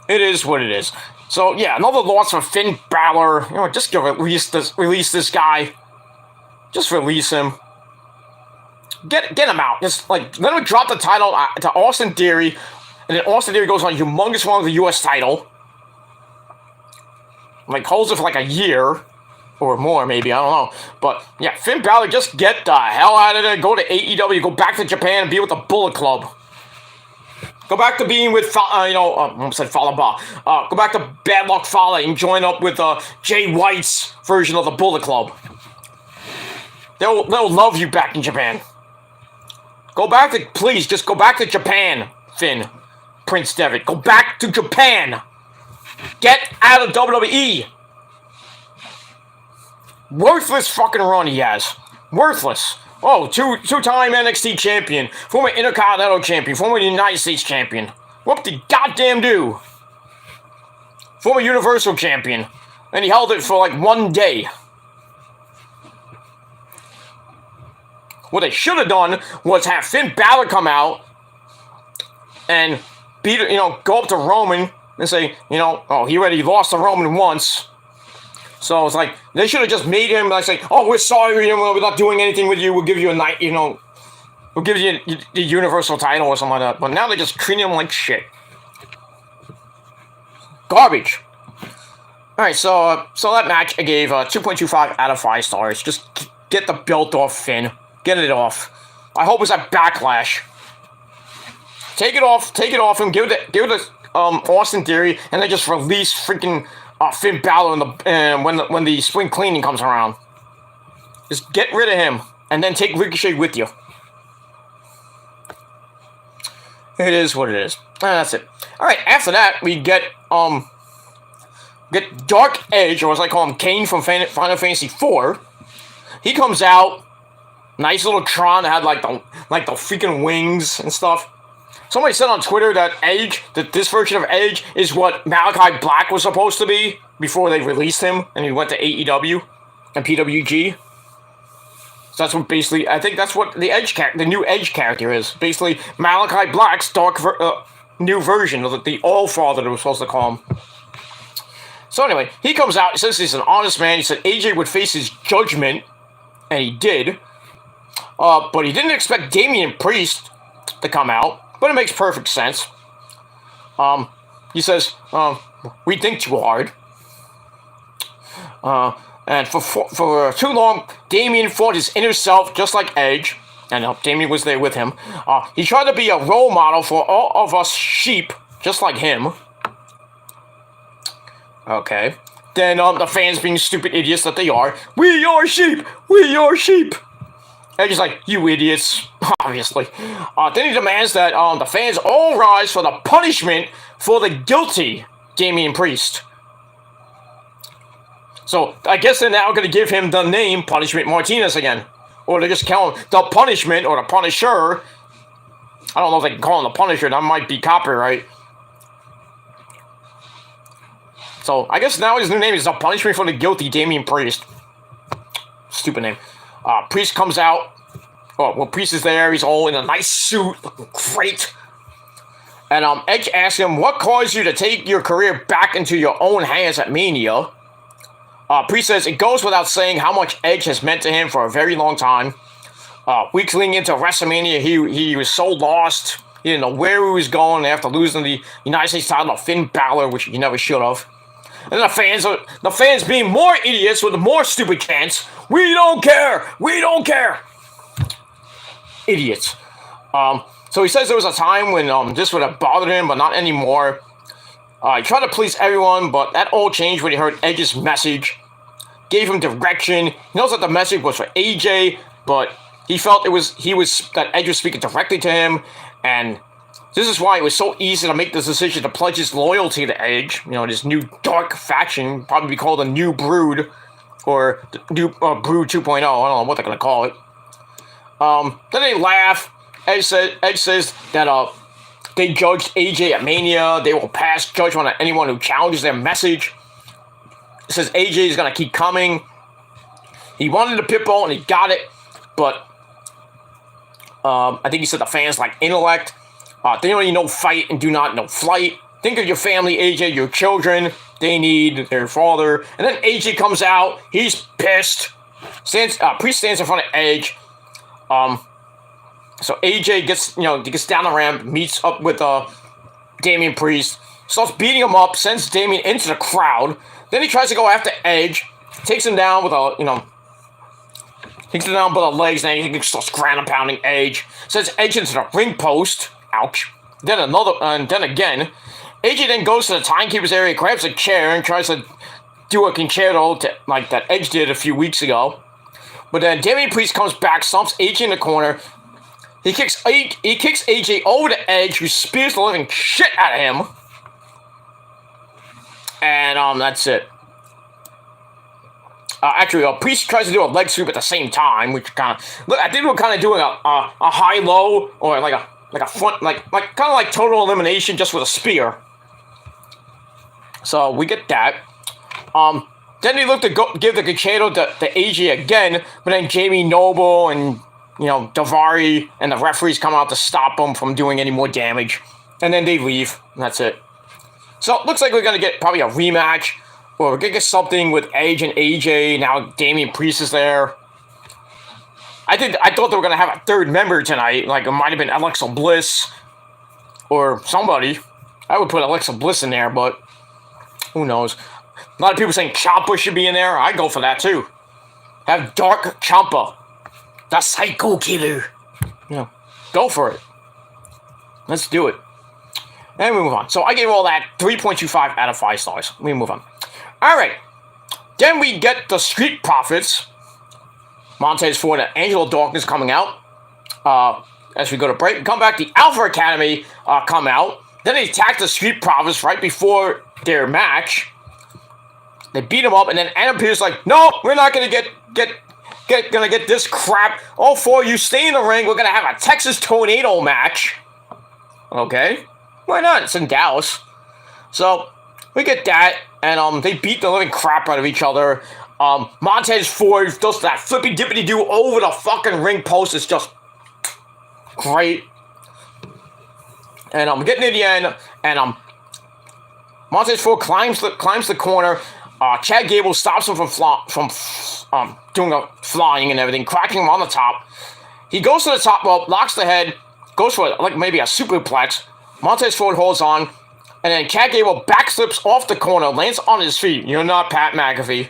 It is what it is. So yeah, another loss for Finn Balor. Just release this guy. Just release him. Get him out. Just let him drop the title to Austin Theory, and then Austin Theory goes on a humongous run of the U.S. title. Holds it for a year or more, maybe, I don't know. But yeah, Finn Balor, just get the hell out of there. Go to AEW. Go back to Japan and be with the Bullet Club. Go back to being with I almost said Fallah Bahh. Go back to Bad Luck Fale and join up with Jay White's version of the Bullet Club. They'll love you back in Japan. Please, just go back to Japan, Finn. Prince Devitt. Go back to Japan. Get out of WWE. Worthless fucking run he has. Worthless. Oh, two-time NXT champion, former Intercontinental champion, former United States champion. What the goddamn do? Former Universal champion. And he held it for like 1 day. What they should have done was have Finn Balor come out and go up to Roman and say, oh, he already lost to Roman once. So it's like, they should have just made him like say, oh, we're sorry, we're not doing anything with you, we'll give you a night, we'll give you the Universal title or something like that. But now they just treat him like shit. Garbage. Alright, so that match I gave 2.25 out of 5 stars. Just get the belt off Finn. Get it off. I hope it's a Backlash. Take it off him, give it to Austin Theory, and then just release freaking Finn Balor when the spring cleaning comes around. Just get rid of him, and then take Ricochet with you. It is what it is. That's it. Alright, after that, we get Dark Edge, or as I call him, Kane from Final Fantasy IV. He comes out, nice little Tron that had like the freaking wings and stuff. Somebody said on Twitter that this version of Edge is what Malachi Black was supposed to be before they released him and he went to AEW and PWG. So that's what basically, I think that's what the new Edge character is. Basically, Malachi Black's new version of the All-Father that was supposed to call him. So anyway, he comes out, he says he's an honest man, he said AJ would face his judgment, and he did. But he didn't expect Damian Priest to come out. But it makes perfect sense. He says, we think too hard. And for too long, Damian fought his inner self just like Edge. And Damian was there with him. He tried to be a role model for all of us sheep, just like him. Okay. Then the fans being stupid idiots that they are. We are sheep! We are sheep! Edge is like, you idiots, obviously. Then he demands that the fans all rise for the punishment for the guilty Damian Priest. So, I guess they're now going to give him the name Punishment Martinez again. Or they just call him the Punishment or the Punisher. I don't know if they can call him the Punisher, that might be copyright. So, I guess now his new name is the Punishment for the guilty Damian Priest. Stupid name. Priest comes out. Oh, well, Priest is there. He's all in a nice suit. Looking great. And Edge asks him, what caused you to take your career back into your own hands at Mania? Priest says, it goes without saying how much Edge has meant to him for a very long time. Weeks leading into WrestleMania, he was so lost. He didn't know where he was going after losing the United States title to Finn Balor, which he never should have. And the fans being more idiots with more stupid chants. We don't care! We don't care! Idiots. So he says there was a time when this would have bothered him, but not anymore. He tried to please everyone, but that all changed when he heard Edge's message. Gave him direction. He knows that the message was for AJ, but he felt that Edge was speaking directly to him, and this is why it was so easy to make this decision to pledge his loyalty to Edge. This new dark faction, probably be called the New Brood, or the New Brood 2.0. I don't know what they're gonna call it. Then they laugh. Edge says that they judged AJ at Mania. They will pass judgment on anyone who challenges their message. It says AJ is gonna keep coming. He wanted the Pitbull and he got it, but I think he said the fans like intellect. They only know fight and do not know flight. Think of your family, AJ, your children. They need their father. And then AJ comes out. He's pissed. Priest stands in front of Edge. So AJ gets down the ramp, meets up with Damian Priest, starts beating him up, sends Damian into the crowd. Then he tries to go after Edge, takes him down with takes him down by the legs, and he starts ground and pounding Edge. Sends Edge into the ring post. Ouch. Then again, AJ then goes to the timekeeper's area, grabs a chair, and tries to do a concerto like that Edge did a few weeks ago. But then Damian Priest comes back, stomps AJ in the corner, He kicks AJ over the edge, who spears the living shit out of him. And that's it. Actually, Priest tries to do a leg sweep at the same time, which kind of, look, I think we're kind of doing a high low, or like a front, like kind of like total elimination, just with a spear. So we get that. Then they look to give the Concerto to AJ again, but then Jamie Noble and Daivari and the referees come out to stop them from doing any more damage, and then they leave. And that's it. So it looks like we're gonna get probably a rematch. Or we're gonna get something with Edge and AJ. Now Damian Priest is there. I thought they were gonna have a third member tonight. Like it might have been Alexa Bliss or somebody. I would put Alexa Bliss in there, but who knows? A lot of people saying Ciampa should be in there. I'd go for that too. Have Dark Ciampa, the Psycho Killer. Go for it. Let's do it. And we move on. So I gave all that 3.25 out of 5 stars. We move on. Alright, then we get the Street Profits. Montez Ford and Angelo Dawkins coming out. As we go to break, come back, the Alpha Academy come out. Then they attack the Street Profits right before their match. They beat them up, and then Adam Pearce like, no, we're not gonna get this crap. All 4 of you stay in the ring. We're gonna have a Texas Tornado match. Okay, why not? It's in Dallas. So we get that. And they beat the living crap out of each other. Montez Ford does that flippy dippity do over the fucking ring post. It's just great. And I'm getting to the end, and Montez Ford climbs the corner. Chad Gable stops him from doing a flying and everything, cracking him on the top. He goes to the top rope, locks the head, goes for like maybe a superplex. Montez Ford holds on. And then Chad Gable backflips off the corner, lands on his feet. You're not Pat McAfee.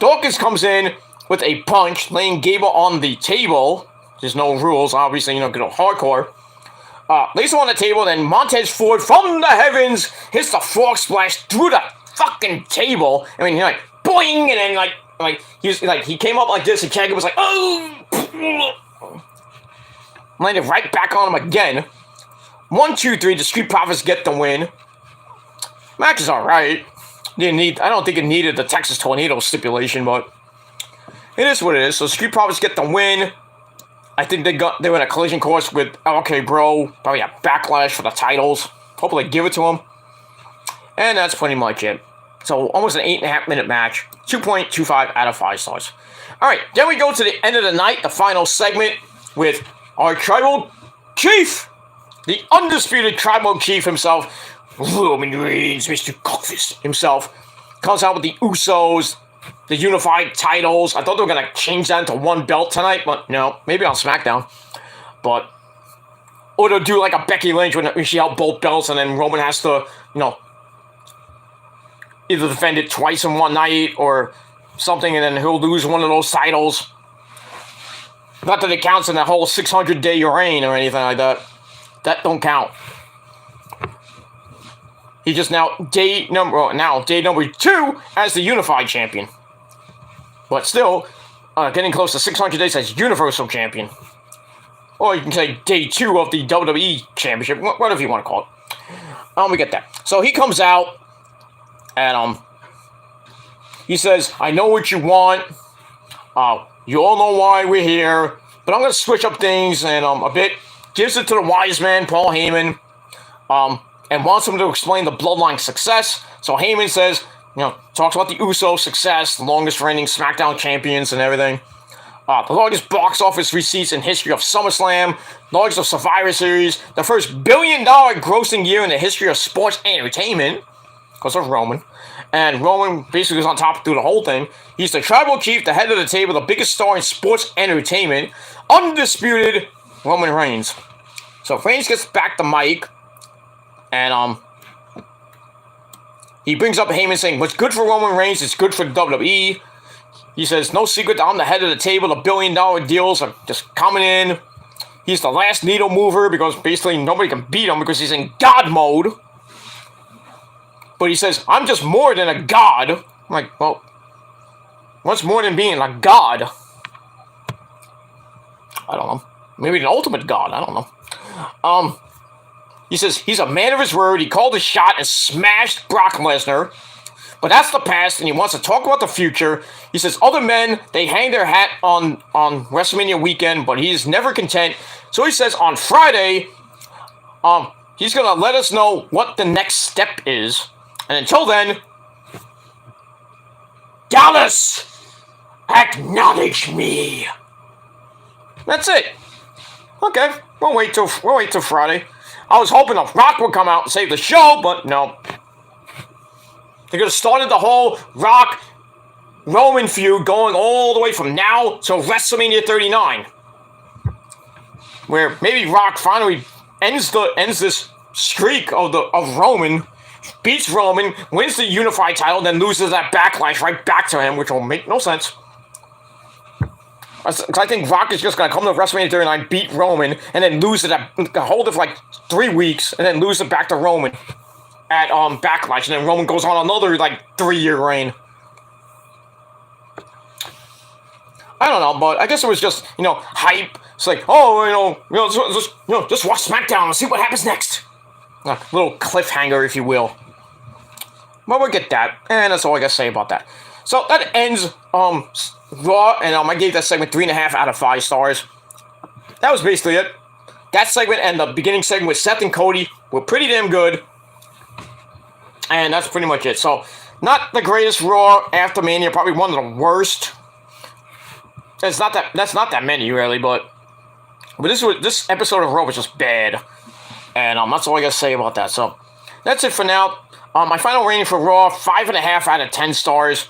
Dawkins comes in with a punch, laying Gable on the table. There's no rules, obviously, good old hardcore. Lays him on the table, then Montez Ford from the heavens hits the frog splash through the fucking table. I mean, like, boing, and then he came up like this, and Chad Gable was like, oh! Landed right back on him again. 1, 2, 3, the Street Profits get the win. Match is alright. I don't think it needed the Texas Tornado stipulation, but it is what it is. So Street Profits get the win. I think they were in a collision course with LK Bro. Probably a backlash for the titles. Hopefully they give it to them. And that's pretty much it. So almost an 8.5 minute match. 2.25 out of 5 stars. Alright, then we go to the end of the night, the final segment with our Tribal Chief. The undisputed Tribal Chief himself, Roman Reigns, Mr. Cockfist himself, comes out with the Usos, the unified titles. I thought they were going to change that into one belt tonight, but no, maybe on SmackDown. Or they'll do like a Becky Lynch when she held both belts and then Roman has to, either defend it twice in one night or something, and then he'll lose one of those titles. Not that it counts in the whole 600-day reign or anything like that. That don't count. He just day number 2 as the unified champion. But still, getting close to 600 days as universal champion. Or you can say day 2 of the WWE championship, whatever you want to call it. We get that. So he comes out, and he says, I know what you want. You all know why we're here. But I'm going to switch up things and a bit. Gives it to the wise man, Paul Heyman, and wants him to explain the Bloodline success. So Heyman says, talks about the Usos success, the longest reigning SmackDown champions and everything. The largest box office receipts in history of SummerSlam, largest of Survivor Series, the first $1 billion grossing year in the history of sports entertainment, because of Roman. And Roman basically was on top through the whole thing. He's the Tribal Chief, the head of the table, the biggest star in sports entertainment, undisputed Roman Reigns. So Reigns gets back the mic, and he brings up Heyman saying, what's good for Roman Reigns is good for WWE. He says, no secret, I'm the head of the table. The $1 billion deals are just coming in. He's the last needle mover because basically nobody can beat him because he's in God mode. But he says, I'm just more than a god. I'm like, well, what's more than being a god? I don't know. Maybe an ultimate god, I don't know. He says he's a man of his word. He called a shot and smashed Brock Lesnar. But that's the past, and he wants to talk about the future. He says other men, they hang their hat on WrestleMania weekend, but he's never content. So he says on Friday, he's going to let us know what the next step is. And until then, Dallas, acknowledge me. That's it. Okay, we'll wait till Friday. I was hoping The Rock would come out and save the show, but no. They could have started the whole Rock-Roman feud going all the way from now till WrestleMania 39. Where maybe Rock finally ends this streak of Roman, beats Roman, wins the unified title, then loses that backlash right back to him, which will make no sense. Because I think Rock is just going to come to WrestleMania 39, beat Roman, and then lose it, hold it for like 3 weeks, and then lose it back to Roman at Backlash, and then Roman goes on another like 3-year reign. I don't know, but I guess it was just hype. It's like, just watch SmackDown and see what happens next. A little cliffhanger, if you will. But we'll get that, and that's all I gotta say about that. So that ends Raw, and I gave that segment 3.5 out of 5 stars. That was basically it. That segment and the beginning segment with Seth and Cody were pretty damn good. And that's pretty much it. So, not the greatest Raw after Mania, probably one of the worst. That's not that many really, but this episode of Raw was just bad. And that's all I gotta say about that. So, that's it for now. My final rating for Raw, 5.5 out of 10 stars.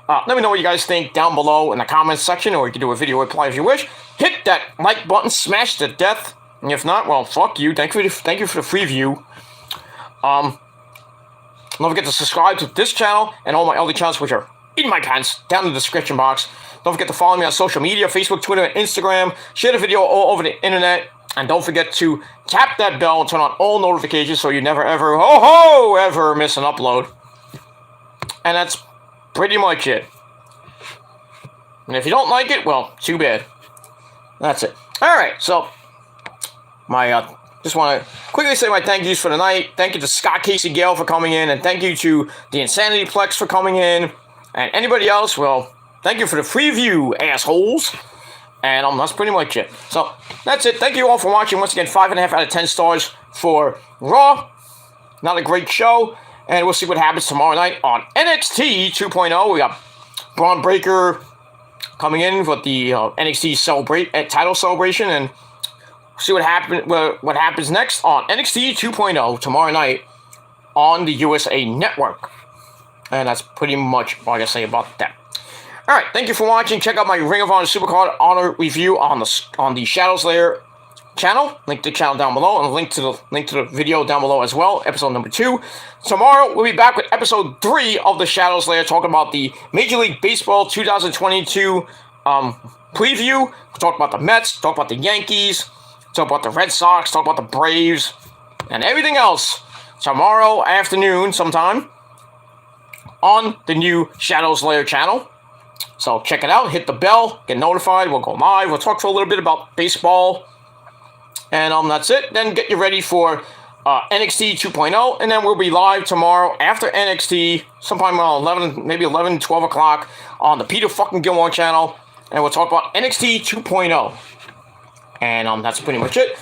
Let me know what you guys think down below in the comments section, or you can do a video reply if you wish. Hit that like button, smash to death. And if not, well, fuck you. Thank you for the free view. Don't forget to subscribe to this channel and all my other channels, which are in my pants, down in the description box. Don't forget to follow me on social media, Facebook, Twitter, and Instagram. Share the video all over the internet. And don't forget to tap that bell and turn on all notifications so you never ever, ever miss an upload. And that's pretty much it. And if you don't like it, well, too bad. That's it. Alright, so just want to quickly say my thank yous for the night. Thank you to Scott Casey Gale for coming in, and thank you to the Insanity Plex for coming in. And anybody else, well, thank you for the free view, assholes. And that's pretty much it. So, that's it. Thank you all for watching. Once again, 5.5 out of 10 stars for Raw. Not a great show. And we'll see what happens tomorrow night on NXT 2.0. We got Braun Breaker coming in with the NXT title celebration, and see what happens next on NXT 2.0 tomorrow night on the USA Network. And that's pretty much all I gotta say about that. Alright, thank you for watching. Check out my Ring of Honor Supercard Honor review on the Shadow Slayer channel. Link to the channel down below, and link to the video down below as well. Episode number 2. Tomorrow we'll be back with episode 3 of the Shadow Slayer, talking about the Major League Baseball 2022 preview. We'll talk about the Mets, talk about the Yankees, talk about the Red Sox, talk about the Braves, and everything else tomorrow afternoon sometime on the new Shadow Slayer channel. So check it out, hit the bell, get notified, we'll go live, we'll talk for a little bit about baseball, and that's it. Then get you ready for NXT 2.0, and then we'll be live tomorrow after NXT, sometime around 11, 12 o'clock on the Peter fucking Gilmore channel, and we'll talk about NXT 2.0. And that's pretty much it.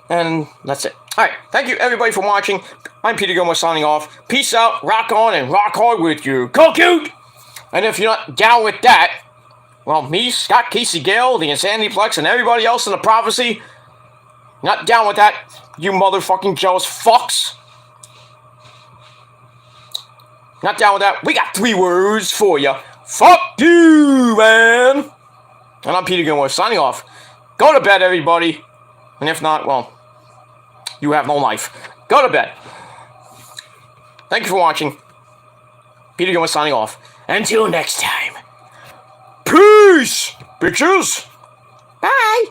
And that's it. Alright, thank you everybody for watching. I'm Peter Gilmore signing off. Peace out, rock on, and rock hard with you. Cute! And if you're not down with that, well, me, Scott Casey Gale, the Insanity Plex, and everybody else in the Prophecy, not down with that, you motherfucking jealous fucks. Not down with that. We got 3 words for you. Fuck you, man! And I'm Peter Gilmore signing off. Go to bed, everybody. And if not, well, you have no life. Go to bed. Thank you for watching. Peter Gilmore signing off. Until next time. Peace, bitches. Bye.